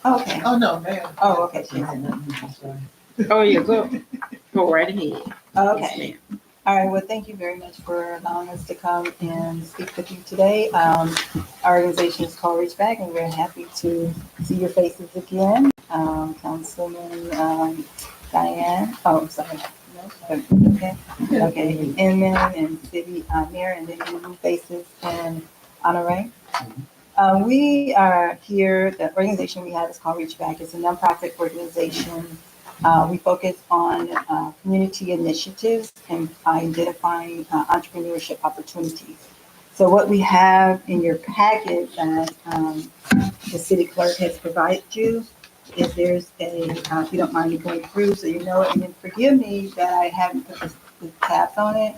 S11: Okay.
S2: Oh, no, ma'am.
S11: Oh, okay. She said nothing. I'm sorry.
S1: Oh, yeah, go right ahead.
S11: Okay.
S1: Yes, ma'am.
S11: All right. Well, thank you very much for allowing us to come and speak with you today. Our organization is called Reach Back, and we're happy to see your faces again. Councilman Diane. Oh, I'm sorry. Okay. Okay. Inman and City Mayor, and then new faces and Honore. We are here, the organization we have is called Reach Back. It's a nonprofit organization. We focus on community initiatives and identifying entrepreneurship opportunities. So what we have in your packet that the city clerk has provided you is there's a, if you don't mind me going through so you know it, and then forgive me that I haven't put the tabs on it.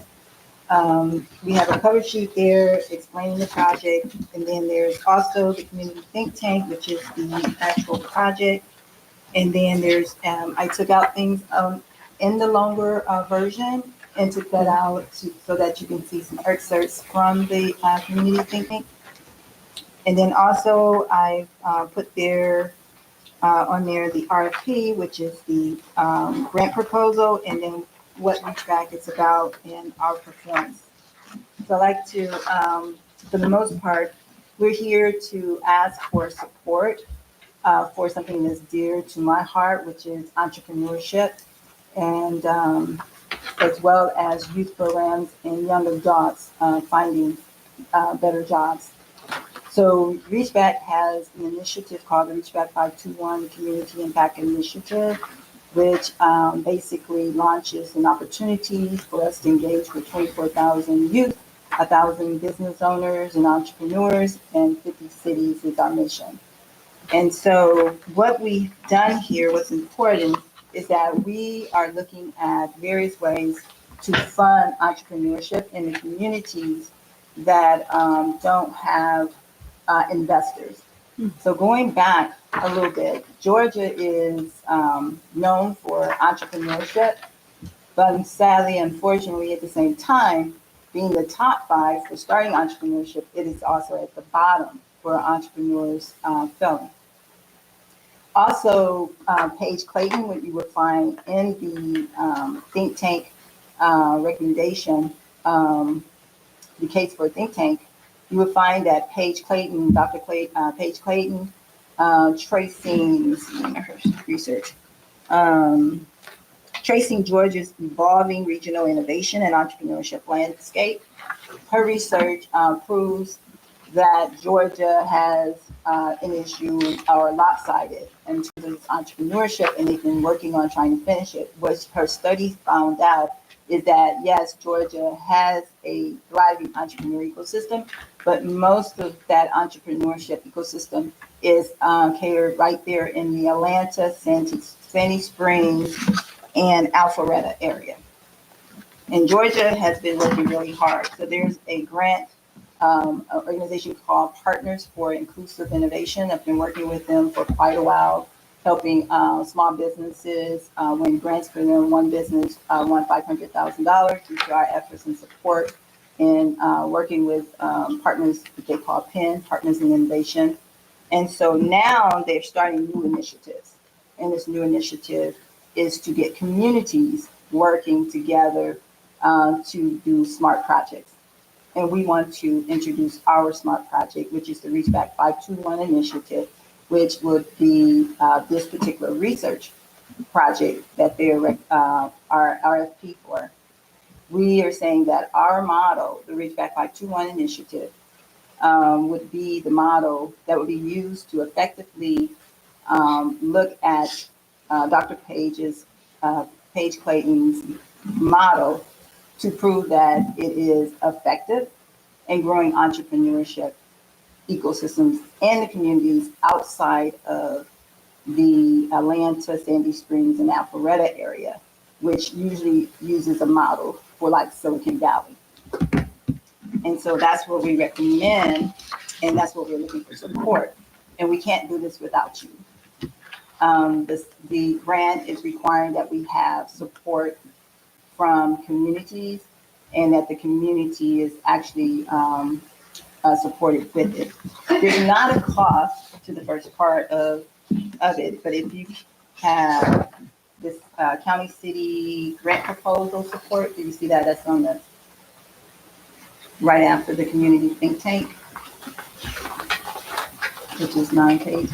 S11: We have a cover sheet there explaining the project, and then there's also the community think tank, which is the actual project. And then there's, I took out things in the longer version and took that out so that you can see some excerpts from the community think tank. And then also I put there on there the RFP, which is the grant proposal, and then what Reach Back is about and our performance. So I like to, for the most part, we're here to ask for support for something that's dear to my heart, which is entrepreneurship, and as well as youth programs and young adults finding better jobs. So Reach Back has an initiative called the Reach Back 521 Community Impact Initiative, which basically launches an opportunity for us to engage with 24,000 youth, 1,000 business owners and entrepreneurs, and 50 cities is our mission. And so what we've done here, what's important, is that we are looking at various ways to fund entrepreneurship in the communities that don't have investors. So going back a little bit, Georgia is known for entrepreneurship, but sadly, unfortunately, at the same time, being the top 5 for starting entrepreneurship, it is also at the bottom for entrepreneurs failing. Also, Paige Clayton, what you would find in the think tank recommendation, the case for a think tank, you would find that Paige Clayton, Paige Clayton, tracing, let's see, her research, tracing Georgia's evolving regional innovation and entrepreneurship landscape. Her research proves that Georgia has an issue or lopsided in terms of its entrepreneurship, and they've been working on trying to finish it. What her study found out is that, yes, Georgia has a thriving entrepreneur ecosystem, but most of that entrepreneurship ecosystem is catered right there in the Atlanta, Sandy Springs, and Alpharetta area. And Georgia has been working really hard. So there's a grant organization called Partners for Inclusive Innovation. I've been working with them for quite a while, helping small businesses win grants for them. One business won $500,000 due to our efforts and support in working with partners that they call PIN, Partners in Innovation. And so now they're starting new initiatives. And this new initiative is to get communities working together to do smart projects. And we want to introduce our SMART project, which is the Reach Back 521 initiative, which would be this particular research project that they're our RFP for. We are saying that our model, the Reach Back 521 initiative, would be the model that would be used to effectively look at Dr. Paige Clayton's model to prove that it is effective in growing entrepreneurship ecosystems in the communities outside of the Atlanta, Sandy Springs, and Alpharetta area, which usually uses a model for like Silicon Valley. And so that's what we recommend, and that's what we're looking for support. And we can't do this without you. The grant is requiring that we have support from communities, and that the community is actually supported with it. There's not a cost to the first part of it, but if you have this county city grant proposal support, do you see that? That's on the right after the community think tank, which is 9 pages.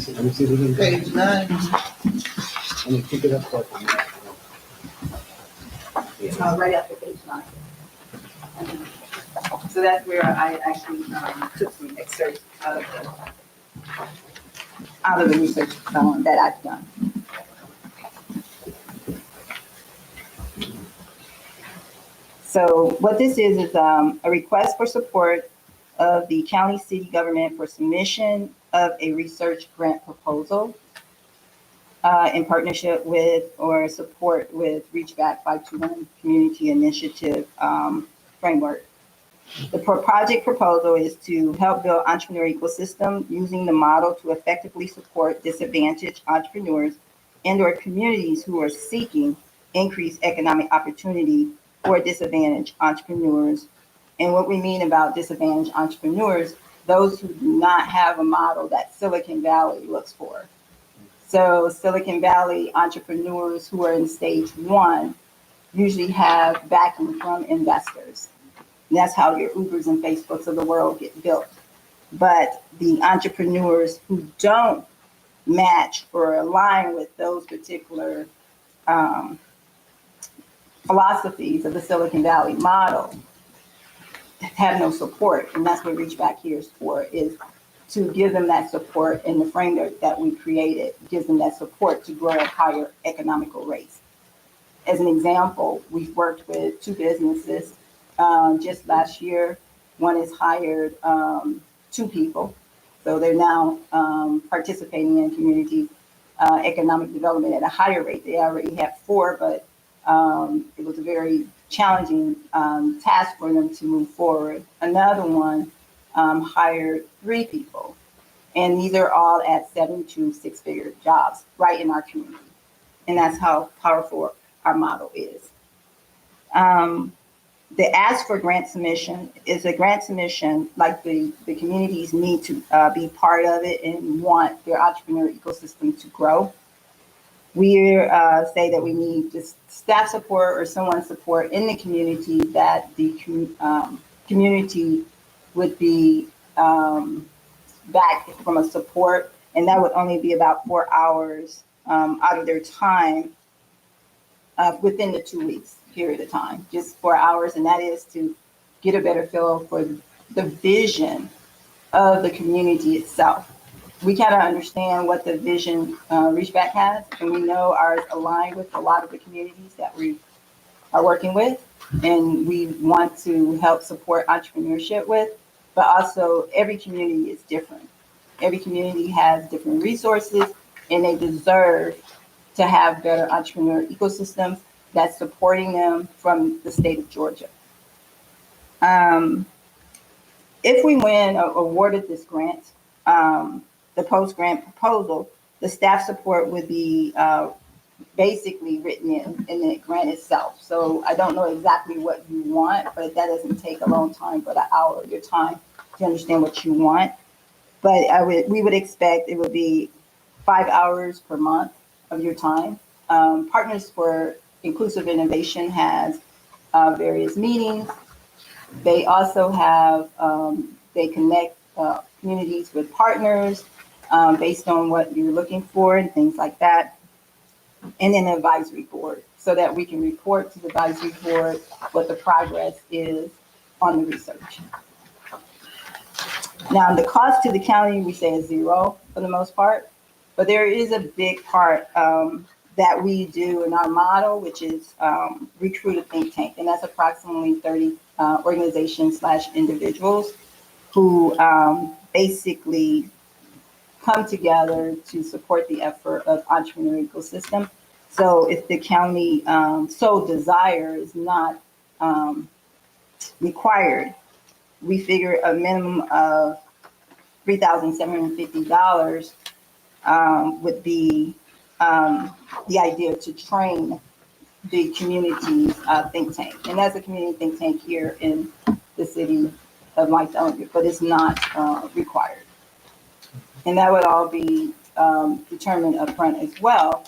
S3: Let me see if we can
S2: Page 9.
S3: Let me pick it up.
S11: Right after page 9. So that's where I actually took some excerpts out of the research that I've done. So what this is a request for support of the county city government for submission of a research grant proposal in partnership with or support with Reach Back 521 Community Initiative framework. The project proposal is to help build entrepreneur ecosystem using the model to effectively support disadvantaged entrepreneurs and/or communities who are seeking increased economic opportunity for disadvantaged entrepreneurs. And what we mean about disadvantaged entrepreneurs, those who do not have a model that Silicon Valley looks for. So Silicon Valley entrepreneurs who are in stage one usually have backing from investors. And that's how your Ubers and Facebooks of the world get built. But the entrepreneurs who don't match or align with those particular philosophies of the Silicon Valley model have no support. And that's what Reach Back here is for, is to give them that support, and the framework that we created gives them that support to grow at higher economical rates. As an example, we've worked with 2 businesses just last year. One has hired 2 people, so they're now participating in community economic development at a higher rate. They already had 4, but it was a very challenging task for them to move forward. Another one hired 3 people, and these are all at 7 to 6-figure jobs right in our community. And that's how powerful our model is. The ask for grant submission is a grant submission, like the communities need to be part of it and want their entrepreneur ecosystem to grow. We say that we need just staff support or someone support in the community that the community would be back from a support, and that would only be about 4 hours out of their time within the 2 weeks period of time, just 4 hours, and that is to get a better feel for the vision of the community itself. We kind of understand what the vision Reach Back has, and we know ours align with a lot of the communities that we are working with, and we want to help support entrepreneurship with, but also every community is different. Every community has different resources, and they deserve to have better entrepreneur ecosystems that's supporting them from the state of Georgia. If we win or awarded this grant, the post-grant proposal, the staff support would be basically written in the grant itself. So I don't know exactly what you want, but that doesn't take a long time, but an hour of your time to understand what you want. But we would expect it would be 5 hours per month of your time. Partners for Inclusive Innovation has various meetings. They also have, they connect communities with partners based on what you're looking for and things like that. And then an advisory board, so that we can report to the advisory board what the progress is on the research. Now, the cost to the county, we say is 0 for the most part, but there is a big part that we do in our model, which is recruit a think tank. And that's approximately 30 organizations/individuals who basically come together to support the effort of entrepreneur ecosystem. So if the county so desire is not required, we figure a minimum of $3,750 would be the idea to train the community think tank. And that's a community think tank here in the city of Lithonia, but it's not required. And that would all be determined upfront as well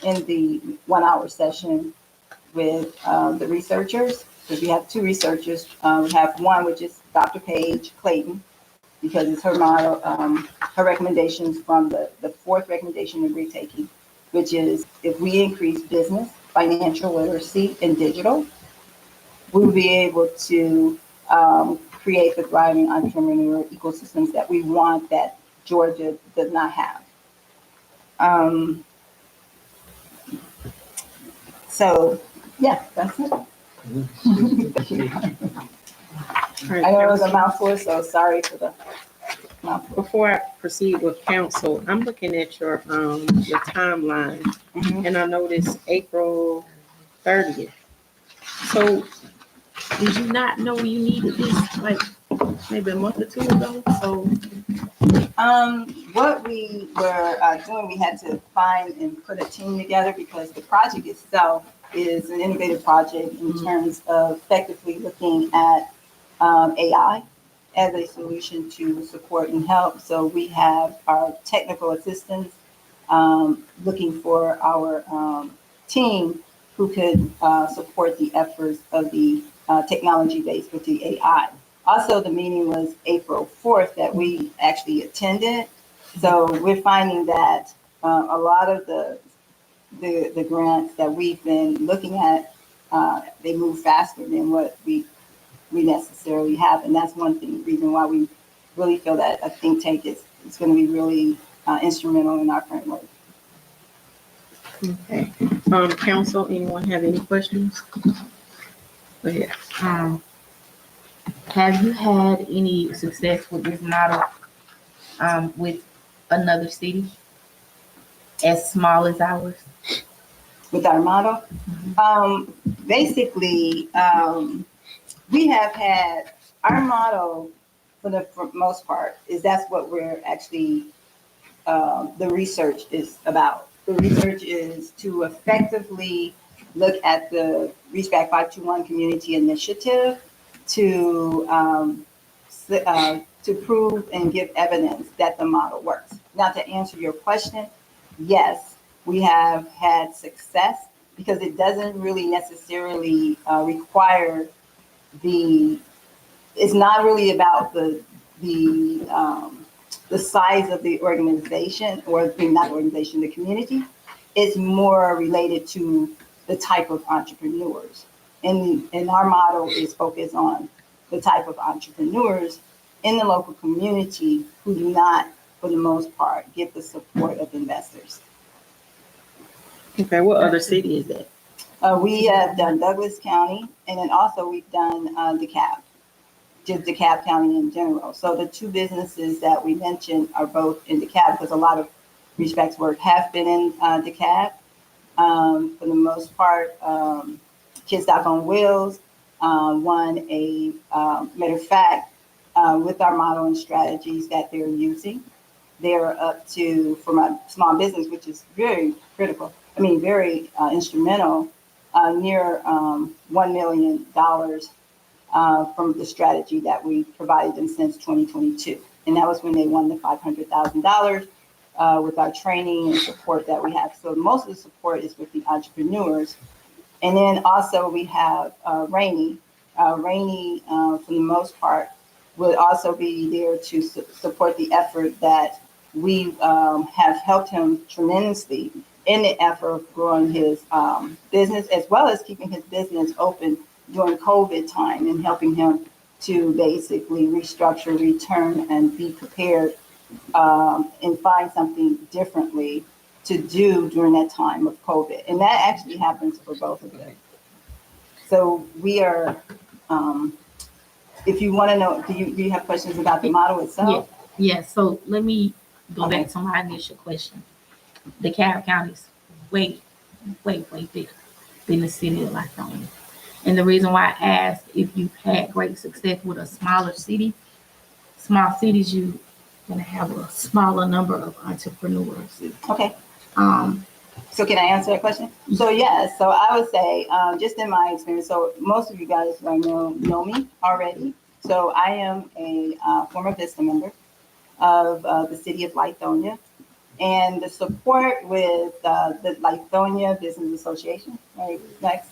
S11: in the 1-hour session with the researchers. Because we have 2 researchers. We have one, which is Dr. Paige Clayton, because it's her model, her recommendations from the 4th recommendation that we're taking, which is if we increase business, financial literacy, and digital, we'll be able to create the thriving entrepreneur ecosystems that we want that Georgia does not have. So, yeah, that's it.
S1: All right,
S11: I know it was a
S1: council.
S11: mouthful, so sorry for the mouthful.
S1: Before I proceed with council, I'm looking at your timeline,
S11: Mhm.
S1: and I noticed April 30th. So did you not know you needed this like maybe a month or two ago? So
S11: What we were doing, we had to find and put a team together because the project itself is an innovative project in terms of effectively looking at AI as a solution to support and help. So we have our technical assistants looking for our team who could support the efforts of the technology base with the AI. Also, the meeting was April 4th that we actually attended. So we're finding that a lot of the grants that we've been looking at, they move faster than what we necessarily have. And that's one thing, reason why we really feel that a think tank is going to be really instrumental in our framework.
S1: okay. Council, anyone have any questions? Go ahead.
S4: Have you had any success with this model with another city as small as ours?
S11: With our model, basically, we have had our model for most part is that's what we're actually the research is about. The research is to effectively look at the Reach Back 521 community initiative to prove and give evidence that the model works. Now, to answer your question, yes, we have had success because it doesn't really necessarily require it's not really about the size of the organization or not organization, the community. It's more related to the type of entrepreneurs. And our model is focused on the type of entrepreneurs in the local community who do not, for the most part, get the support of investors.
S1: Okay, what other city is that?
S11: We have done Douglas County, and then also we've done DeKalb, just DeKalb County in general. So the two businesses that we mentioned are both in DeKalb because a lot of Respect's work have been in DeKalb. For the most part, Kids Doc on Wheels won a matter of fact with our model and strategies that they're using. They're up to, for my small business, which is very critical, very instrumental, near $1 million from the strategy that we provided them since 2022. And that was when they won the $500,000 with our training and support that we have. So most of the support is with the entrepreneurs. And then also we have Rainey. Rainey, for the most part, would also be there to support the effort that we have helped him tremendously in the effort of growing his business, as well as keeping his business open during COVID time and helping him to basically restructure, return, and be prepared and find something differently to do during that time of COVID. And that actually happens for both of them. So we are, if you want to know, do you have questions about the model itself?
S4: Yeah, so let me go
S11: Okay.
S4: back to my initial question. The DeKalb County is way bigger than the city of Lithonia. And the reason why I asked if you've had great success with a smaller city, small cities, you're going to have a smaller number of entrepreneurs.
S11: Okay. So can I answer that question? So yes, so I would say, just in my experience, so most of you guys know me already. So I am a former Vista member of the city of Lithonia. And the support with the Lithonia Business Association, right, next.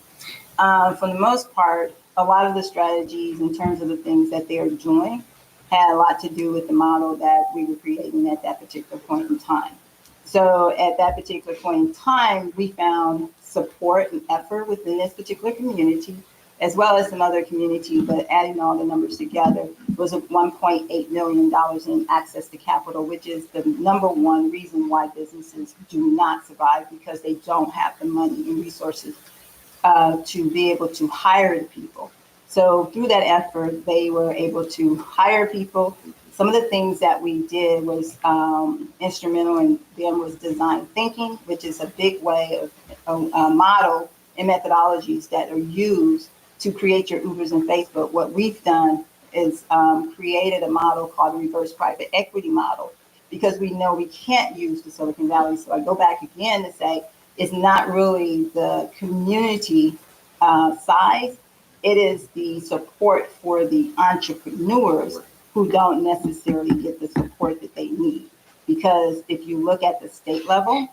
S11: For the most part, a lot of the strategies in terms of the things that they're doing had a lot to do with the model that we were creating at that particular point in time. So at that particular point in time, we found support and effort within this particular community, as well as some other community, but adding all the numbers together was $1.8 million in access to capital, which is the number one reason why businesses do not survive, because they don't have the money and resources to be able to hire the people. So through that effort, they were able to hire people. Some of the things that we did was instrumental in them was design thinking, which is a big way of a model and methodologies that are used to create your Ubers and Facebook. What we've done is created a model called the reverse private equity model, because we know we can't use the Silicon Valley. So I go back again to say it's not really the community size, it is the support for the entrepreneurs who don't necessarily get the support that they need. Because if you look at the state level,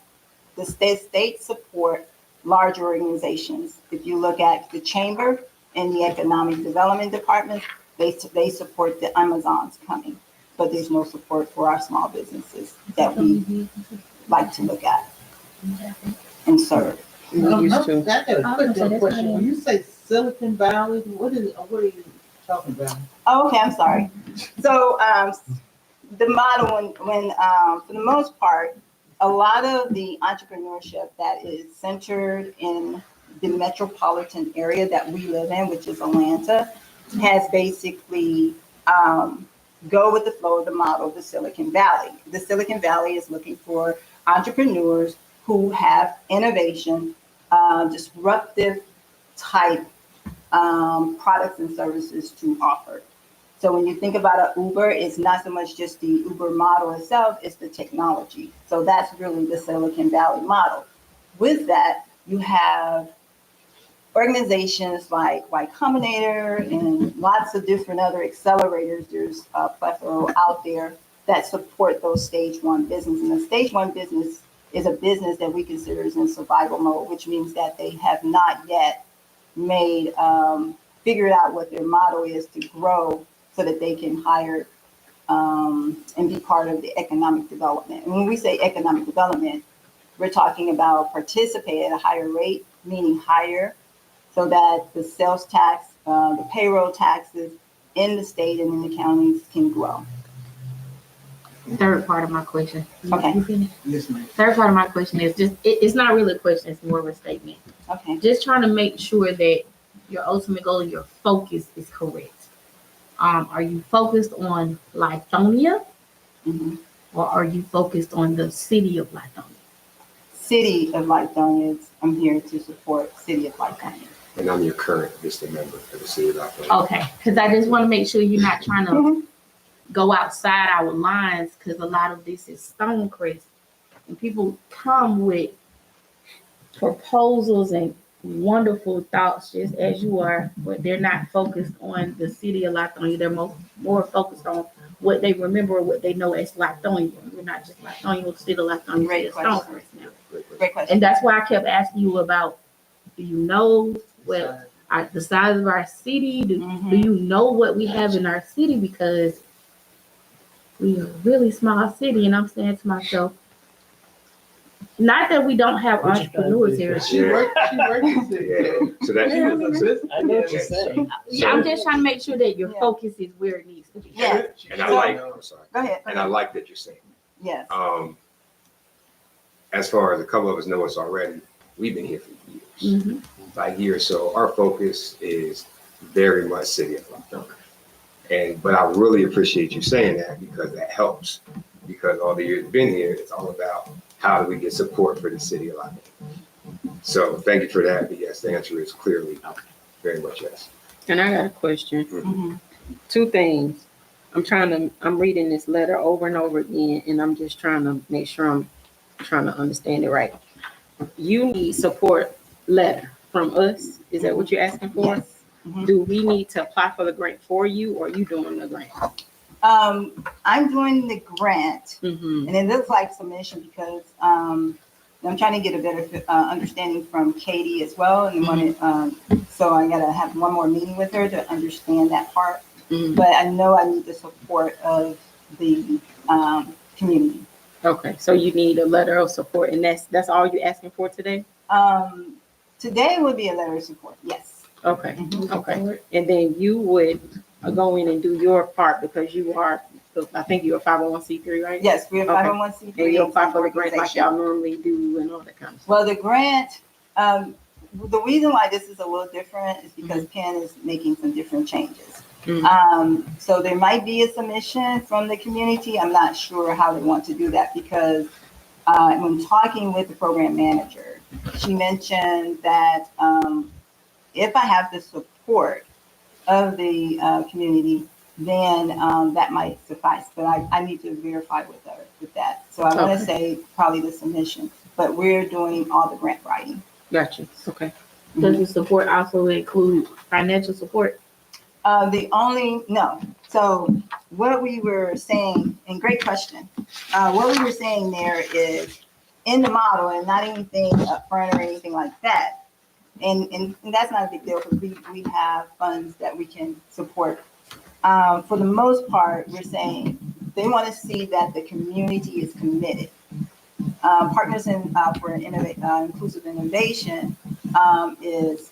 S11: the state support large organizations. If you look at the chamber and the economic development department, they support the Amazons coming, but there's no support for our small businesses that we like to look at and serve.
S1: We used to.
S2: I got a quick question. When you say Silicon Valley, what are you talking about?
S11: Oh, okay, I'm sorry. So the model, when for the most part, a lot of the entrepreneurship that is centered in the metropolitan area that we live in, which is Atlanta, has basically go with the flow of the model of the Silicon Valley. The Silicon Valley is looking for entrepreneurs who have innovation, disruptive type products and services to offer. So when you think about an Uber, it's not so much just the Uber model itself, it's the technology. So that's really the Silicon Valley model. With that, you have organizations like Y Combinator and lots of different other accelerators. There's a plethora out there that support those stage one business. And the stage one business is a business that we consider is in survival mode, which means that they have not yet made, figured out what their model is to grow so that they can hire and be part of the economic development. And when we say economic development, we're talking about participate at a higher rate, meaning higher, so that the sales tax, the payroll taxes in the state and in the counties can grow.
S4: Third part of my question.
S11: Okay.
S4: You finished?
S2: Yes, ma'am.
S4: Third part of my question is just, it's not really a question, it's more of a statement.
S11: Okay.
S4: Just trying to make sure that your ultimate goal and your focus is correct. Are you focused on Lithonia,
S11: Mhm.
S4: or are you focused on the city of Lithonia?
S11: City of Lithonia, I'm here to support City of Lithonia.
S12: And I'm your current district member for the city of Lithonia.
S4: Okay, because I just want to make sure you're not trying to go outside our lines, because a lot of this is Stonecrest, and people come with proposals and wonderful thoughts just as you are, but they're not focused on the city of Lithonia. They're more focused on what they remember or what they know as Lithonia. We're not just Lithonia, we're still Lithonia,
S11: Great
S4: still
S11: question.
S4: Stonecrest now.
S11: Great question.
S4: And that's why I kept asking you about, do you know what the size of our city? Do you know what we have in our city? Because we are a really small city, and I'm saying to myself, not that we don't have entrepreneurs here.
S2: She worked in city.
S12: Yeah. So that's
S3: I know what you're saying.
S4: Yeah, I'm just trying to make sure that your focus is where it needs to be.
S11: Yes.
S12: and I like. I'm sorry.
S11: Go ahead.
S12: And I like that you're saying.
S11: Yes.
S12: As far as a couple of us know us already, we've been here for years.
S4: Mhm.
S12: By years, so our focus is very much city of Lithonia. But I really appreciate you saying that, because that helps. Because all the years you've been here, it's all about how do we get support for the city of Lithonia. So thank you for that. But yes, the answer is clearly very much yes.
S1: And I got a question.
S11: Mhm.
S1: Two things. I'm reading this letter over and over again, and I'm just trying to make sure I'm trying to understand it right. You need support letter from us. Is that what you're asking for?
S11: Yes. Mhm.
S1: Do we need to apply for the grant for you, or are you doing the grant?
S11: I'm doing the grant,
S1: Mm-hmm.
S11: and it looks like submission because I'm trying to get a better understanding from Katie as well, and so I gotta have one more meeting with her to understand that part.
S1: Mm-hmm.
S11: But I know I need the support of the community.
S1: Okay, so you need a letter of support, and that's all you're asking for today?
S11: Today would be a letter of support. Yes.
S1: Okay,
S11: Mhm.
S1: okay. And then you would go in and do your part, because you are, I think you're a 501c3, right?
S11: Yes, we're
S1: Okay.
S11: 501c3.
S1: And you apply for the grant like
S11: organization.
S1: y'all normally do and all that kind of stuff.
S11: Well, the grant, the reason why this is a little different is because Penn is making some different changes. So there might be a submission from the community. I'm not sure how they want to do that because when talking with the program manager, she mentioned that if I have the support of the community, then that might suffice. But I need to verify with her with that. So I want to say probably the submission, but we're doing all the grant writing.
S4: Gotcha. Okay. Does the support also include financial support?
S11: No. So what we were saying, and great question, what we were saying there is in the model and not anything upfront or anything like that. And that's not a big deal because we have funds that we can support. For the most part, we're saying they want to see that the community is committed. Partners for Inclusive Innovation is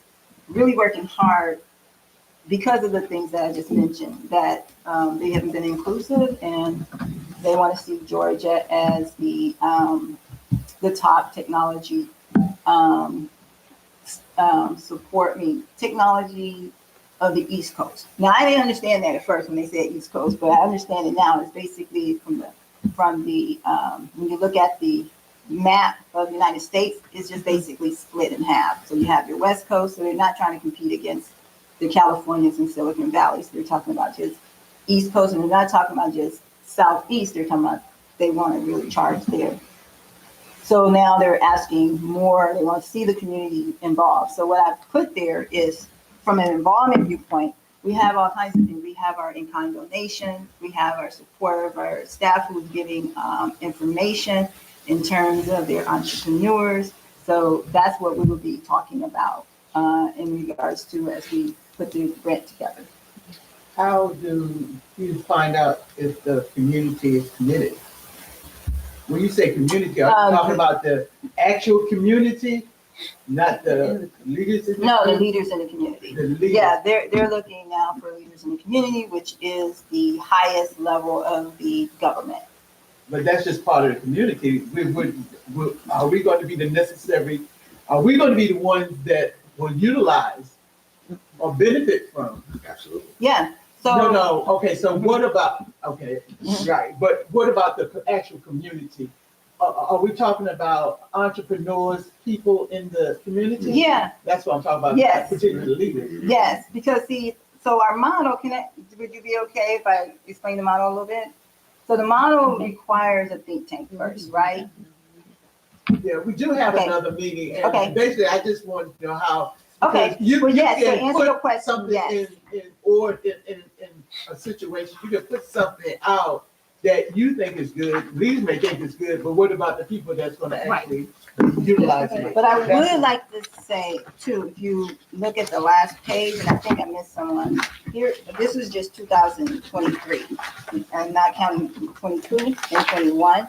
S11: really working hard because of the things that I just mentioned, that they haven't been inclusive and they want to see Georgia as the top technology technology of the East Coast. Now, I didn't understand that at first when they said East Coast, but I understand it now. It's basically from the when you look at the map of the United States, it's just basically split in half. So you have your West Coast, so they're not trying to compete against the Californians and Silicon Valleys. They're talking about just East Coast, and they're not talking about just Southeast. They're talking about they want to really charge there. So now they're asking more. They want to see the community involved. So what I've put there is from an involvement viewpoint, we have all kinds of things. We have our in-kind donation. We have our support of our staff who's giving information in terms of their entrepreneurs. So that's what we will be talking about in regards to as we put the grant together.
S2: How do you find out if the community is committed? When you say community, are you talking about the actual community, not the leaders in the
S11: No, the
S2: community?
S11: leaders in the community.
S2: The leaders.
S11: Yeah, they're looking now for leaders in the community, which is the highest level of the government.
S2: But that's just part of the community. Are we going to be are we going to be the ones that will utilize or benefit from?
S12: Absolutely.
S11: Yeah. So
S2: No. Okay, so what about, right, but what about the actual community? Are we talking about entrepreneurs, people in the community?
S11: Yeah.
S2: That's what I'm talking about.
S11: Yes.
S2: Particular leaders.
S11: Yes, because so our model, would you be okay if I explain the model a little bit? So the model requires a think tank first, right?
S2: Yeah, we do have
S11: Okay.
S2: another meeting, and
S11: Okay.
S2: basically, I just want to know how.
S11: Okay.
S2: because You,
S11: Well,
S2: you
S11: yes, to
S2: can
S11: answer
S2: put
S11: your question,
S2: something
S11: yes.
S2: in a situation, you can put something out that you think is good, leaders may think is good, but what about the people that's gonna actually utilize it?
S11: But I would like to say too, if you look at the last page, and I think I missed someone here, this is just 2023, and not counting 22 and 21.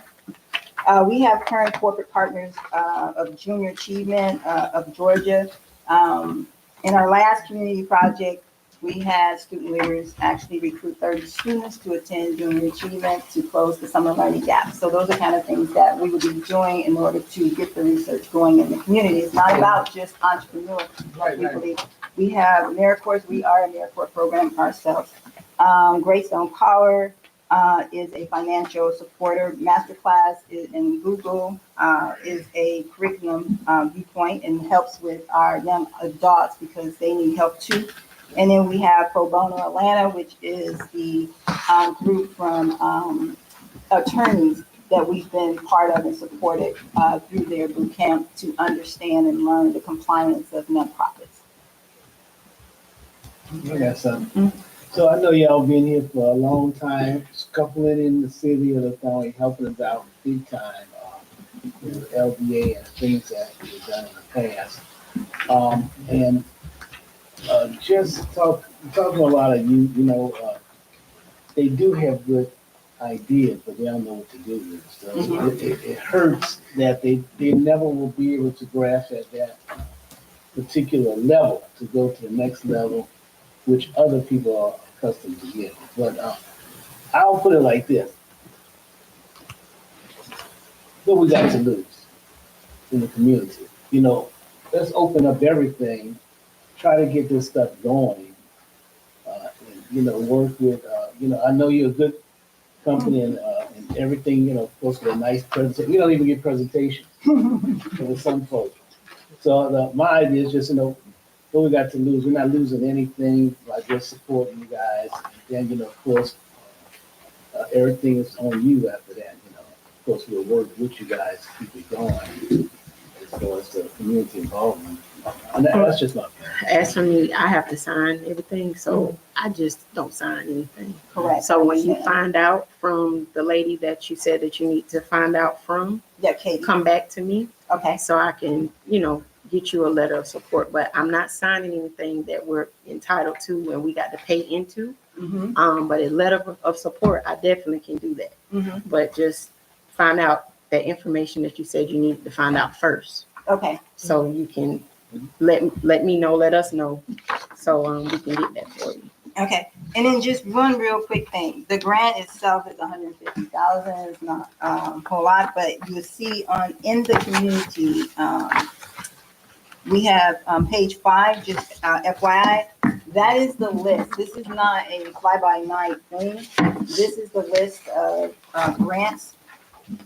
S11: We have current corporate partners of Junior Achievement of Georgia. In our last community project, we had student leaders actually recruit 30 students to attend Junior Achievement to close the summer learning gap. So those are kind of things that we would be doing in order to get the research going in the community. It's not about just entrepreneurs.
S2: Right.
S11: We have AmeriCorps. We are an AmeriCorps program ourselves. Greystone Power is a financial supporter. Masterclass in Google is a curriculum viewpoint and helps with our young adults because they need help too. And then we have Pro Bono Atlanta, which is the group from attorneys that we've been part of and supported through their boot camp to understand and learn the compliance of nonprofits.
S3: I got something. So I know y'all been here for a long time, scuffling in the city of Lithonia, helping us out big time with LBA and things that we've done in the past. And just talking a lot of they do have good ideas, but they don't know what to do with it. So it hurts that they never will be able to grasp at that particular level to go to the next level, which other people are accustomed to getting. But I'll put it like this. What we got to lose in the community? let's open up everything, try to get this stuff going. And, work with, I know you're a good company and everything, of course, with a nice presentation. We don't even get presentations for some folks. So my idea is just, what we got to lose. We're not losing anything by just supporting you guys. And then, of course, everything is on you after that. Of course, we'll work with you guys to keep it going as far as the community involvement. And that's just my opinion.
S1: As for me, I have to sign everything, so I just don't sign anything.
S11: Correct.
S1: So when you
S11: Understand.
S1: find out from the lady that you said that you need to find out from,
S11: Yeah, Katie.
S1: come back to me
S11: Okay.
S1: so I can, get you a letter of support. But I'm not signing anything that we're entitled to and we got to pay into.
S11: Mm-hmm.
S1: But a letter of support, I definitely can do that.
S11: Mm-hmm.
S1: But just find out that information that you said you need to find out first.
S11: Okay.
S1: So you can let me know, let us know, so we can get that for you.
S11: Okay. And then just one real quick thing. The grant itself is $150,000. It's not a whole lot, but you see in the community, we have page 5, just FYI. That is the list. This is not a fly-by-night thing. This is the list of grants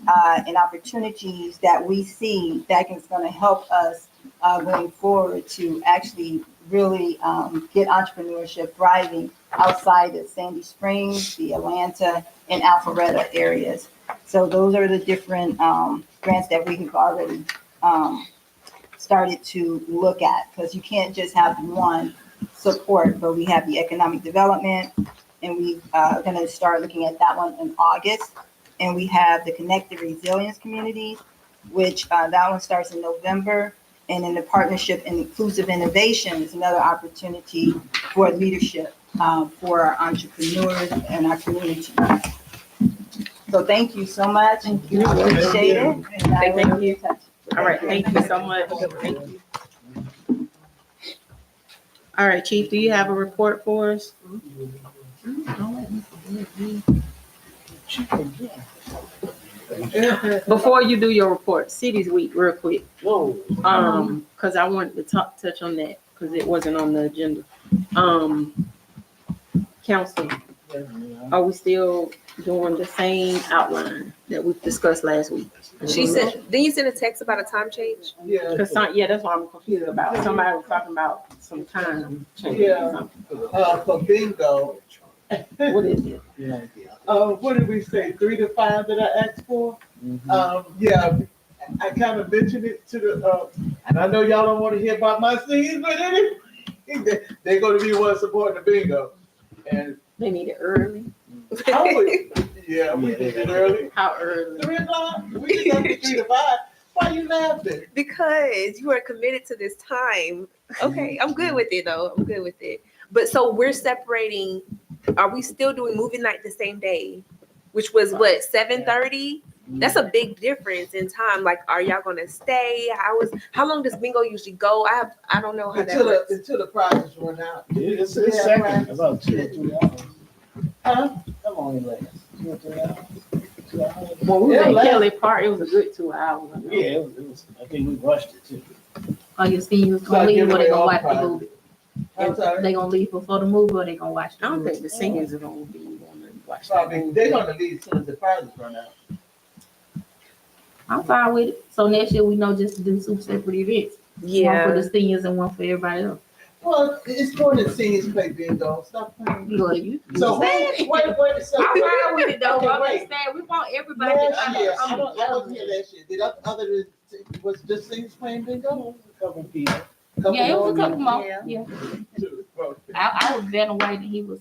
S11: and opportunities that we see that is going to help us going forward to actually really get entrepreneurship thriving outside of Sandy Springs, the Atlanta, and Alpharetta areas. So those are the different grants that we have already started to look at, because you can't just have one support, but we have the economic development, and we are going to start looking at that one in August. And we have the Connected Resilience Communities, which that one starts in November. And then the Partnership and Inclusive Innovation is another opportunity for leadership for our entrepreneurs and our community. So thank you so much. Thank you. Appreciate it. And I will
S1: Thank
S11: be
S1: you.
S11: in touch.
S1: All right, thank you so much. Thank you. All right, Chief, do you have a report for us? Before you do your report, Cities Week, real quick. Because I wanted to touch on that because it wasn't on the agenda. Council, are we still doing the same outline that we discussed last week?
S8: She said, didn't you send a text about a time change?
S2: Yeah.
S1: Because that's what I'm confused about. Somebody was talking about some time change or
S2: Yeah.
S1: something.
S2: For bingo.
S1: What is it?
S2: What did we say? 3 to 5 that I asked for? Yeah, I kind of mentioned it to the, and I know y'all don't want to hear about my scenes, but anyway, they're going to be one supporting the bingo. And
S1: They need it early.
S2: I would, yeah, we did it early.
S1: How early?
S2: 3 o'clock. We did 3 to 5. Why you laughing?
S8: Because you are committed to this time. Okay, I'm good with it though. I'm good with it. But so we're separating. Are we still doing movie night the same day? Which was what, 7:30? That's a big difference in time. Like, are y'all gonna stay? How long does bingo usually go? I don't know how that works.
S2: Until the prizes run out.
S3: It's second, about 2 or 3 hours.
S2: Huh?
S3: How long it lasts? 2 or 3 hours? 2 hours?
S1: When we
S2: Yeah,
S1: were at
S2: last-
S1: Kelly Park, it was a good 2 hours.
S3: Yeah, it was, I think we rushed it too.
S4: Are your seniors
S2: So
S4: gonna
S2: I
S4: leave
S2: give
S4: or they
S2: away
S4: gonna
S2: all
S4: watch the
S2: prizes.
S4: movie?
S2: I'm sorry.
S4: They gonna leave before the movie or they gonna watch
S1: I
S4: the
S1: don't
S4: movie?
S1: think the seniors are gonna be wanting to watch
S2: So I
S1: that
S2: mean,
S1: movie.
S2: they're gonna leave as soon as the prizes run out.
S4: I'm fine with it. So next year we know just to do 2 separate events. One for
S8: Yeah.
S4: the seniors and one for everybody else.
S2: Well, it's going to seniors play bingo. Stop playing.
S4: You know, you.
S2: So wait. So
S4: I'm fine with it though.
S2: Okay,
S4: I'm
S2: wait.
S4: just saying we want everybody to
S2: Last year, I
S4: come
S2: wasn't here
S4: together.
S2: last year. Did other than was just seniors playing bingo?
S3: A couple people.
S4: Yeah, it was a
S2: more.
S4: couple more. Yeah. I was better away than he was.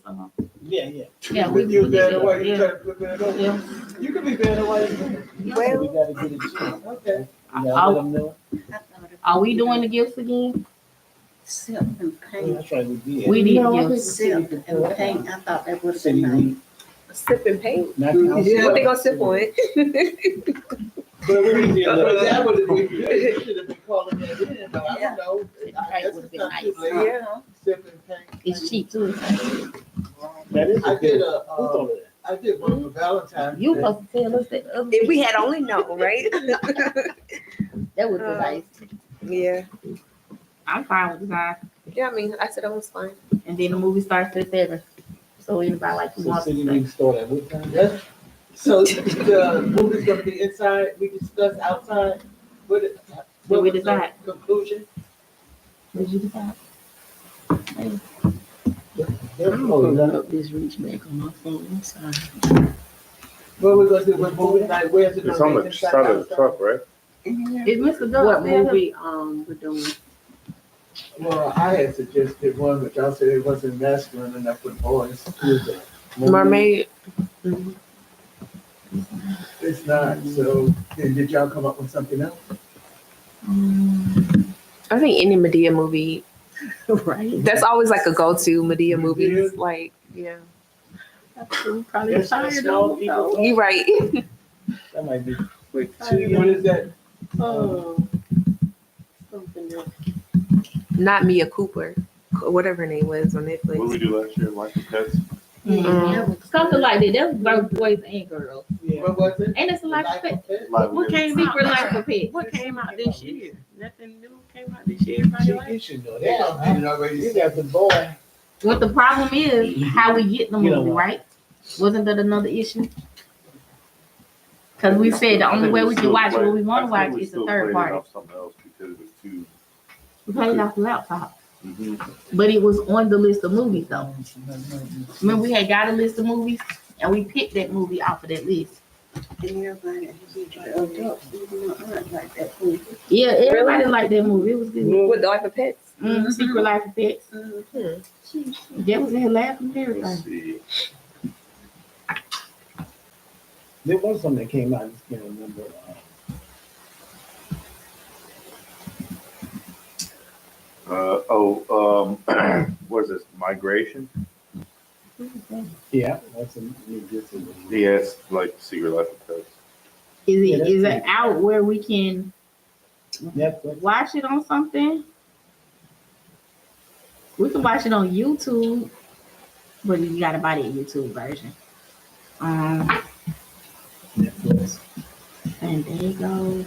S3: Yeah.
S4: Yeah,
S2: When you better away, you
S4: yeah.
S2: turn flip it over.
S4: Yeah.
S2: You can be better away.
S3: So we gotta get it done.
S2: Okay.
S3: You gotta let them know.
S4: Are we doing the gifts again?
S13: Silk and
S3: Yeah,
S13: paint.
S3: that's right, we did.
S4: We did
S2: No, I
S4: gifts.
S13: Silk and paint. I thought that would have
S3: City
S13: been nice.
S3: week,
S8: Sip and paint.
S3: not council.
S2: Yeah.
S8: What they gonna sip on it?
S2: But that would have been good. You should have been calling that in, but I don't know. I guess it's not too late.
S8: Yeah.
S2: Sip and paint.
S4: It's cheap too.
S3: That is
S2: I
S3: a
S2: did
S3: good.
S2: a,
S3: Who thought of that?
S2: I did one for Valentine's
S4: You
S2: Day.
S4: supposed to tell us that other
S8: If we had only known, right?
S4: that was nice.
S8: Yeah.
S4: I'm fine with the time.
S8: Yeah, I mean, I said I was fine.
S4: And then the movie starts at 7. So anybody like who
S3: So
S4: wants
S3: city
S4: to stay.
S3: meeting start at what time?
S2: Yes. So the movie's gonna be inside, we discuss outside, what,
S4: Did
S2: what
S4: we
S2: was the
S4: decide?
S2: conclusion?
S4: Did you decide?
S13: I'm pulling up this reach back on my phone, I'm sorry.
S2: What we gonna do with movie night, where's it
S10: It's
S2: gonna
S10: on
S2: be,
S10: the
S2: inside,
S10: side of the
S2: outside?
S10: truck, right?
S4: Is Mr. Doug
S13: What
S4: still
S13: movie, we're doing?
S2: Well, I had suggested one, but y'all said it wasn't masculine enough for boys.
S8: Mermaid.
S2: It's not, so then did y'all come up with something else?
S8: I think any Medea movie.
S13: Right.
S8: That's always like a go-to Medea
S2: Medea?
S8: movie. Like, yeah.
S13: Probably
S2: Yes,
S13: tired
S2: small
S13: of
S2: people.
S13: them.
S8: You're right.
S3: That might be.
S13: We're
S2: What
S13: tired
S2: is that?
S13: of something else.
S8: Not Mia Cooper. Whatever her name was on
S10: What did we
S8: Netflix.
S10: do last year? Life of Pets?
S4: Something like that. That was both boys and girls.
S2: Yeah. What was it?
S4: And it's a
S2: The
S4: life
S2: Life
S4: of
S2: of Pets?
S10: Life
S13: What
S10: of Pets.
S13: came out?
S4: Secret life of pets.
S13: What came out this year? Nothing new came out this year, everybody like?
S3: You should know
S2: They don't
S3: that.
S2: need it already.
S3: You got the boy.
S4: What the problem is, how we get the
S3: You know
S4: movie,
S3: what?
S4: right? Wasn't that another issue? Because we said the only way we can watch what we want to watch is a third party.
S10: Something else because it was too.
S4: We played it off the laptop.
S10: Mhm.
S4: But it was on the list of movies though. Remember we had got a list of movies and we picked that movie off of that list.
S13: And everybody, adults, even my aunt like that movie.
S4: Yeah, everybody liked that movie. It was good.
S8: With the Life of Pets.
S4: Secret Life of Pets. That was in her laughing and
S10: Let's
S4: everything.
S10: see.
S3: There was something that came out, I just can't remember.
S10: What is this? Migration?
S3: Yeah, that's a new Disney.
S10: Yes, like Secret Life of Pets.
S4: Is it out where we can
S3: Netflix.
S4: watch it on something? We can watch it on YouTube, but you gotta buy the YouTube version.
S3: Netflix.
S4: And there you go.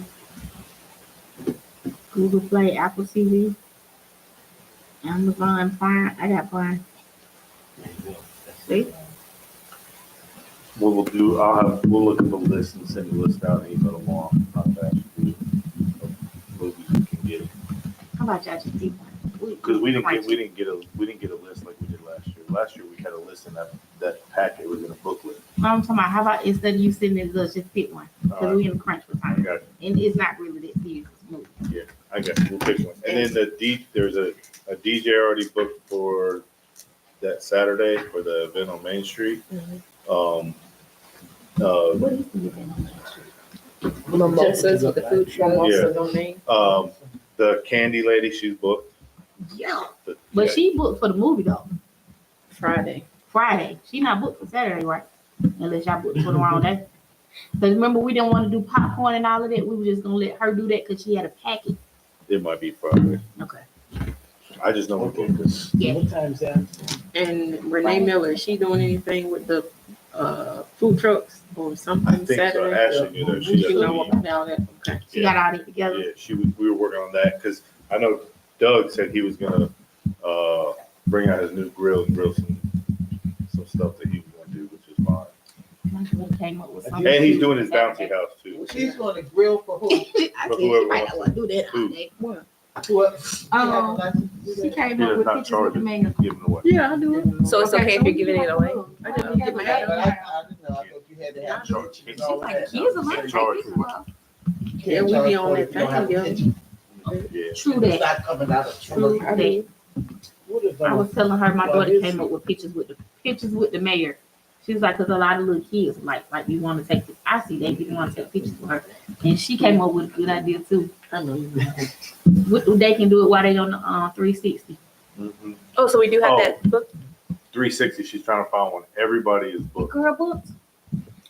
S4: Google Play, Apple TV, Amazon Prime. I got Prime. See?
S10: What we'll do, we'll look at the list and send the list out and email them all. How fast we do of movies we can get.
S4: How about y'all just keep one?
S10: Because we didn't get a list like we did last year. Last year we had a list in that packet was in a booklet.
S4: I'm talking about how about instead of you sending it to us, just pick one. Because we in a crunch for
S10: I
S4: time.
S10: got
S4: And it's not really that serious movie.
S10: you. I got you. We'll pick one. And then there's a DJ already booked for that Saturday for the event on Main Street.
S4: What is the event on that street?
S8: Mimosas with the food truck.
S10: Mimosas
S8: on Main.
S10: The Candy Lady, she's booked.
S4: Yeah.
S10: But
S4: But she booked for the movie though.
S13: Friday.
S4: Friday. She not booked for Saturday, right? Unless y'all booked for the wrong day. Because remember, we didn't want to do popcorn and all of that. We were just going to let her do that because she had a packet.
S10: it might be Friday.
S4: Okay.
S10: I just know we booked this.
S4: Yeah.
S3: What time's that?
S13: And Renee Miller, is she doing anything with the food trucks or
S10: I
S13: something
S10: think so.
S13: Saturday?
S10: Ashley knew that. She
S13: You
S10: doesn't
S13: know
S10: need-
S13: about that? Okay.
S4: She got all that together.
S10: Yeah, we were working on that because I know Doug said he was gonna bring out his new grill and grill some stuff that he was gonna do, which is fine.
S4: My daughter came up with something.
S10: And he's doing his bouncy house too.
S2: She's gonna grill for who?
S4: I said, she
S10: whoever
S4: might
S10: wants
S4: not want to do that all
S10: Who?
S4: day.
S2: What?
S4: She came
S10: He
S4: up
S10: does
S4: with
S10: not
S4: pictures
S10: charge
S4: with the
S10: it,
S4: mayor.
S10: giving away.
S13: Yeah, I do it.
S8: So it's okay if you're giving it away?
S13: I didn't get my
S2: But
S13: ad.
S2: I didn't know, I thought you had to have.
S10: Charge.
S2: pictures and all
S4: Like,
S2: that.
S4: kids are learning to
S10: Charge
S4: take
S10: for
S4: pictures
S10: what?
S4: of.
S13: Yeah, we be on that
S2: You don't have
S13: thing, yeah.
S2: pictures.
S10: Yeah.
S4: True
S2: It's
S4: that.
S2: not coming out of.
S4: True that.
S3: What if,
S4: I was telling her my
S3: Well,
S4: daughter
S3: this-
S4: came up with pictures with the mayor. She's like, because a lot of little kids like you want to take this. I see they didn't want to take pictures with her, and she came up with a good idea too.
S13: I know you.
S4: They can do it while they on the 360.
S10: Mhm.
S8: Oh, so we do have
S10: Oh.
S8: that book.
S10: 360. She's trying to find one. Everybody is booked.
S4: Girl booked.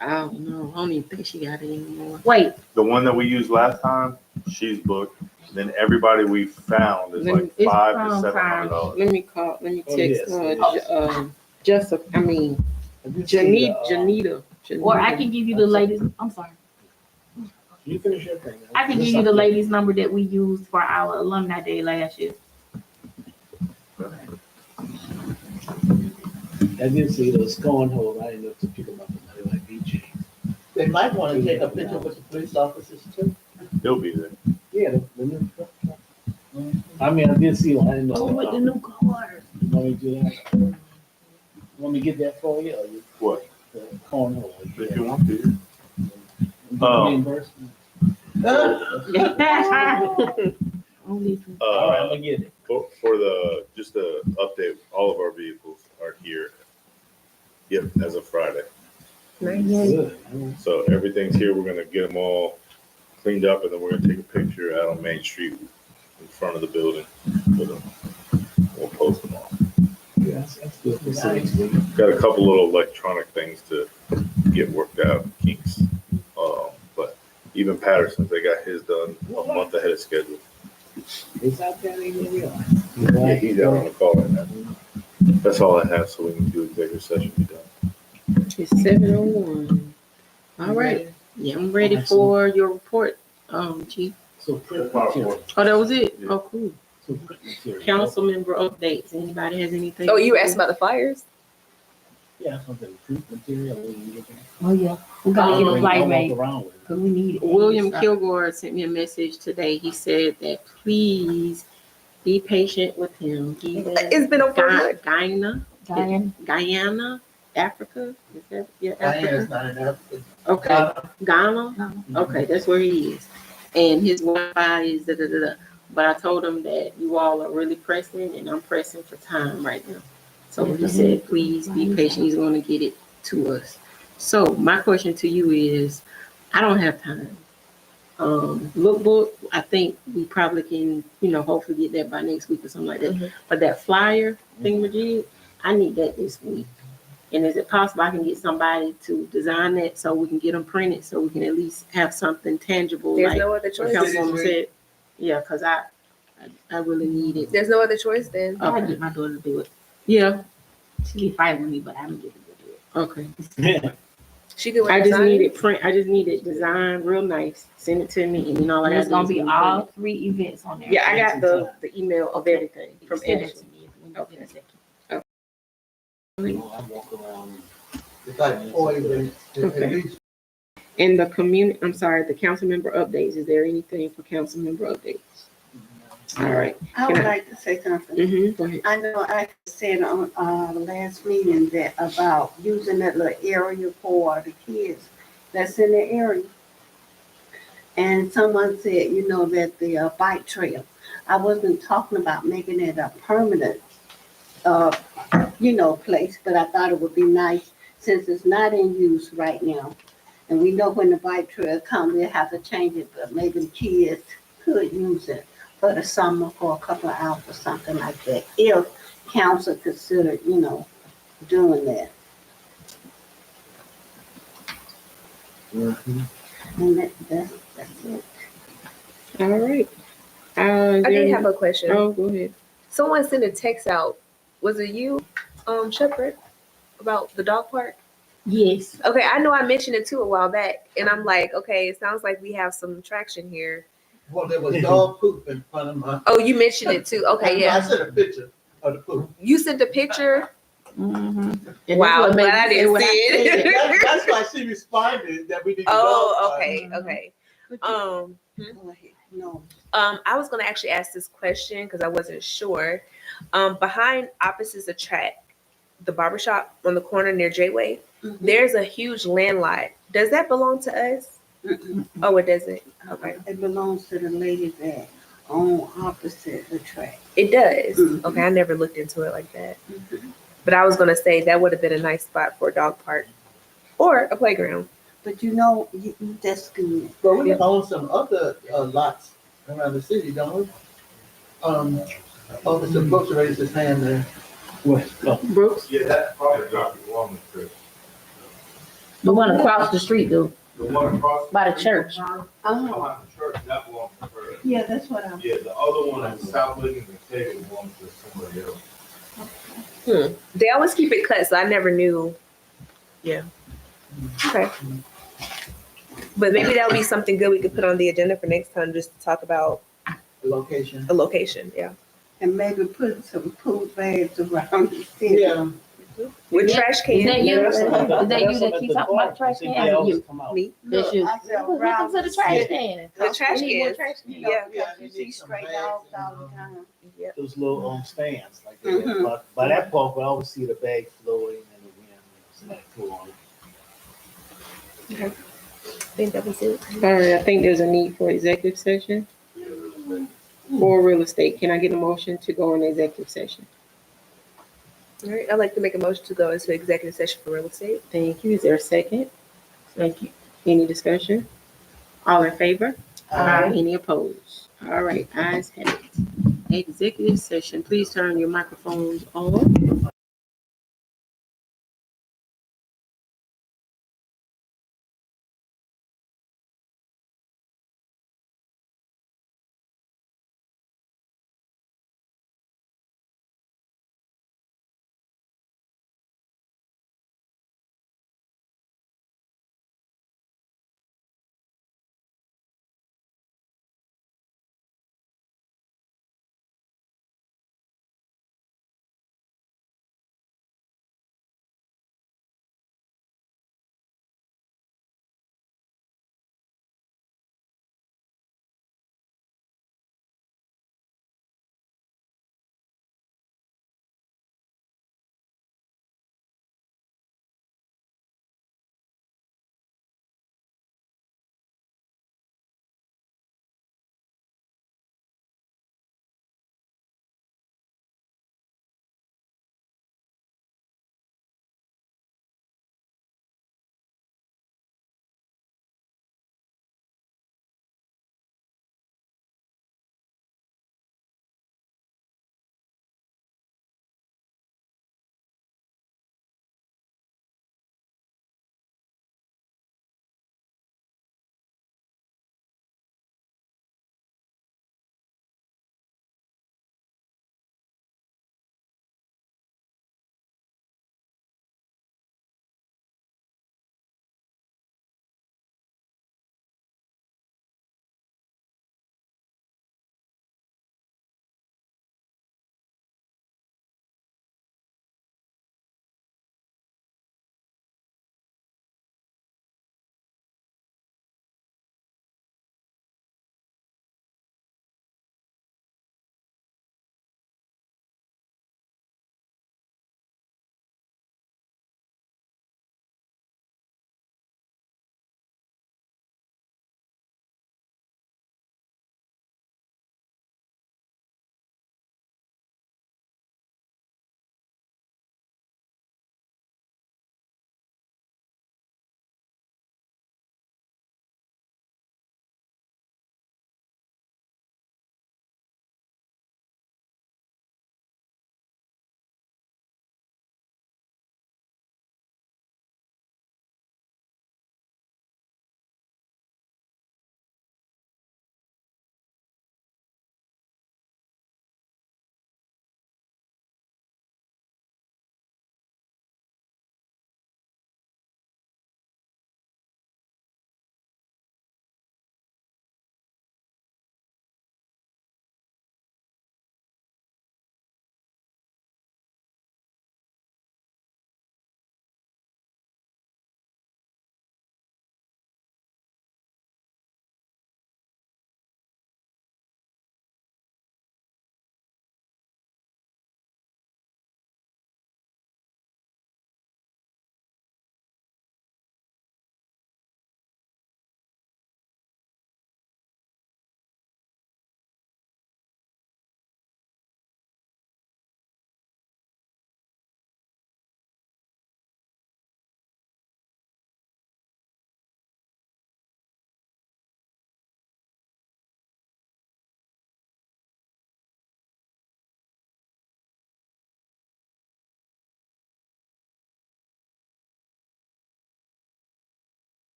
S13: I don't know. I don't even think she got it anymore.
S4: Wait,
S10: The one that we used last time, she's booked. Then everybody we found is like
S13: It's
S10: $500 to $700.
S13: Let me
S3: Oh,
S13: text
S3: yes.
S13: Jessica,
S3: have you seen the,
S13: Janita.
S4: or I can give you the ladies. I'm sorry.
S3: You finish your thing.
S4: I can give you the ladies' number that we used for our alumni day last year.
S3: I did see those cornhole. I didn't know to pick them up and like BJ.
S2: They might want to take a picture with the police officers too.
S10: He'll be there.
S3: Yeah, the new. I mean, I did see one. I didn't know.
S4: Oh, with the new cars.
S3: You want me to do that? You want me to get that for you? Or you
S10: What?
S3: the cornhole?
S10: If you want to.
S3: Reimbursement.
S4: Only
S3: All right, I'm gonna get it.
S10: For the, just to update, all of our vehicles are here. Yep, as of Friday.
S3: Good.
S10: So everything's here. We're gonna get them all cleaned up, and then we're gonna take a picture out on Main Street in front of the building with them. We'll post them all.
S3: Yeah, that's good. For
S10: Nice. Got a couple little electronic things to get worked out, kinks. But even Patterson's, they got his done a month ahead of schedule.
S3: It's out there, they really are.
S10: Yeah, he's out on the call right now. That's all I have, so we can do executive session. Be done.
S1: It's 7:01. All right. Yeah, I'm ready for your report, Chief.
S3: So print material.
S1: Oh, that was it?
S10: Yeah.
S1: Oh, cool.
S3: So print material.
S1: Council member updates. Anybody has anything?
S8: Oh, you asked about the flyers?
S3: Yeah, something print material.
S4: Oh, yeah. We gotta get a flight made,
S3: Around with it.
S4: because we need it.
S1: William Kilgore sent me a message today. He said that please be patient with him. He
S8: It's been over a month.
S1: Guyana, Africa. Is that
S2: Diana's
S1: Africa?
S2: not enough.
S1: Okay, Ghana. Okay, that's where he is, and his Wi-Fi is da da da da. But I told him that you all are really pressing, and I'm pressing for time right now. So he said, please be patient. He's going to get it to us. So my question to you is, I don't have time. Lookbook, I think we probably can, hopefully get that by next week or something like that. But that flyer thingamajig, I need that this week. And is it possible I can get somebody to design that so we can get them printed so we can at least have something tangible?
S8: There's
S1: like
S8: no other
S1: what
S8: choice.
S1: Councilwoman said. Yeah, because I really need it.
S8: There's no other choice then.
S4: I get my daughter to do it.
S1: Yeah,
S4: She be fighting with me, but I don't get to do it.
S1: okay.
S8: She could
S1: I just
S8: design
S1: need
S8: it.
S1: it print. I just need it designed real nice. Send it to me, and then all I
S4: There's
S1: got to do
S4: gonna
S1: is
S4: be all 3 events on there.
S1: Yeah, I got the email of everything from
S4: Send it
S1: Ashley.
S4: to me when you get a second.
S3: I walk around.
S2: It's like 4 events, at
S1: Okay.
S2: least.
S1: And the the council member updates. Is there anything for council member updates? All right.
S14: I would like to say something.
S1: Go ahead.
S14: I know I said on the last meeting that about using that little area for the kids that's in the area. And someone said, that the bike trail, I wasn't talking about making it a permanent, place, but I thought it would be nice since it's not in use right now. And we know when the bike trail comes, they have to change it, but maybe the kids could use it for the summer for a couple of hours or something like that, if council considered, doing that. And that's it.
S1: All right.
S8: I did have a question.
S1: Oh, go ahead.
S8: Someone sent a text out. Was it you, Shepherd, about the dog park?
S4: Yes.
S8: Okay, I know I mentioned it too a while back, and I'm like, okay, it sounds like we have some traction here.
S2: Well, there was dog poop in front of my.
S8: Oh, you mentioned it too. Okay,
S2: I
S8: yeah.
S2: sent a picture of the poop.
S8: You sent a picture.
S1: And
S8: Wow,
S1: that's what
S8: I'm glad I
S1: made me say
S8: didn't
S1: what
S8: see
S1: I
S8: it.
S1: said.
S2: That's why she responded that we need.
S8: Oh, okay, okay.
S14: Go ahead. No.
S8: I was gonna actually ask this question because I wasn't sure. Behind opposite the track, the barbershop on the corner near J-Way, there's a huge land lot. Does that belong to us? Oh, it doesn't. Okay.
S14: It belongs to the lady that own opposite the track.
S8: It does. Okay, I never looked into it like that. But I was gonna say that would have been a nice spot for a dog park or a playground.
S14: But that's good.
S2: But we own some other lots around the city, don't we? Officer Brooks raised his hand there.
S3: What? Oh,
S1: Brooks?
S10: Yeah, that's probably Dr. Woman, Chris.
S4: The one across the street, though,
S10: The one across.
S4: by the church.
S14: Oh,
S10: Behind the church, that belongs to her.
S14: yeah, that's what I'm.
S10: Yeah, the other one at South Lincoln and Taylor belongs to somebody else.
S8: They always keep it cut, so I never knew. Yeah. Okay. But maybe that would be something good we could put on the agenda for next time, just to talk about
S2: The location.
S8: a location. Yeah.
S14: And maybe put some poop bags around the city.
S2: Yeah.
S8: With trash
S4: Is that
S8: cans.
S4: you?
S3: That's
S4: Is
S3: what-
S4: that you
S3: that's
S4: that
S3: what
S4: keep
S3: the
S4: talking about
S3: dog-
S4: trash
S3: they
S4: can?
S3: always
S4: You.
S3: come out.
S8: Me.
S4: That's you.
S2: I said,
S4: Welcome to the trash can.
S8: The trash
S14: We need more
S8: cans.
S14: trash cans.
S8: Yeah.
S2: Yeah,
S14: You see stray dogs all the time.
S3: Those little stands like that.
S14: Mhm.
S3: But by that point, we always see the bag flowing and the wind. So that cool on it.
S8: I think that was it.
S1: All right, I think there's a need for executive session for real estate. Can I get a motion to go in executive session?
S8: All right, I'd like to make a motion to go into executive session for real estate.
S1: Thank you. Is there a second? Thank you. Any discussion? All in favor? Any opposed? All right, ayes have it. Executive session, please turn your microphones on.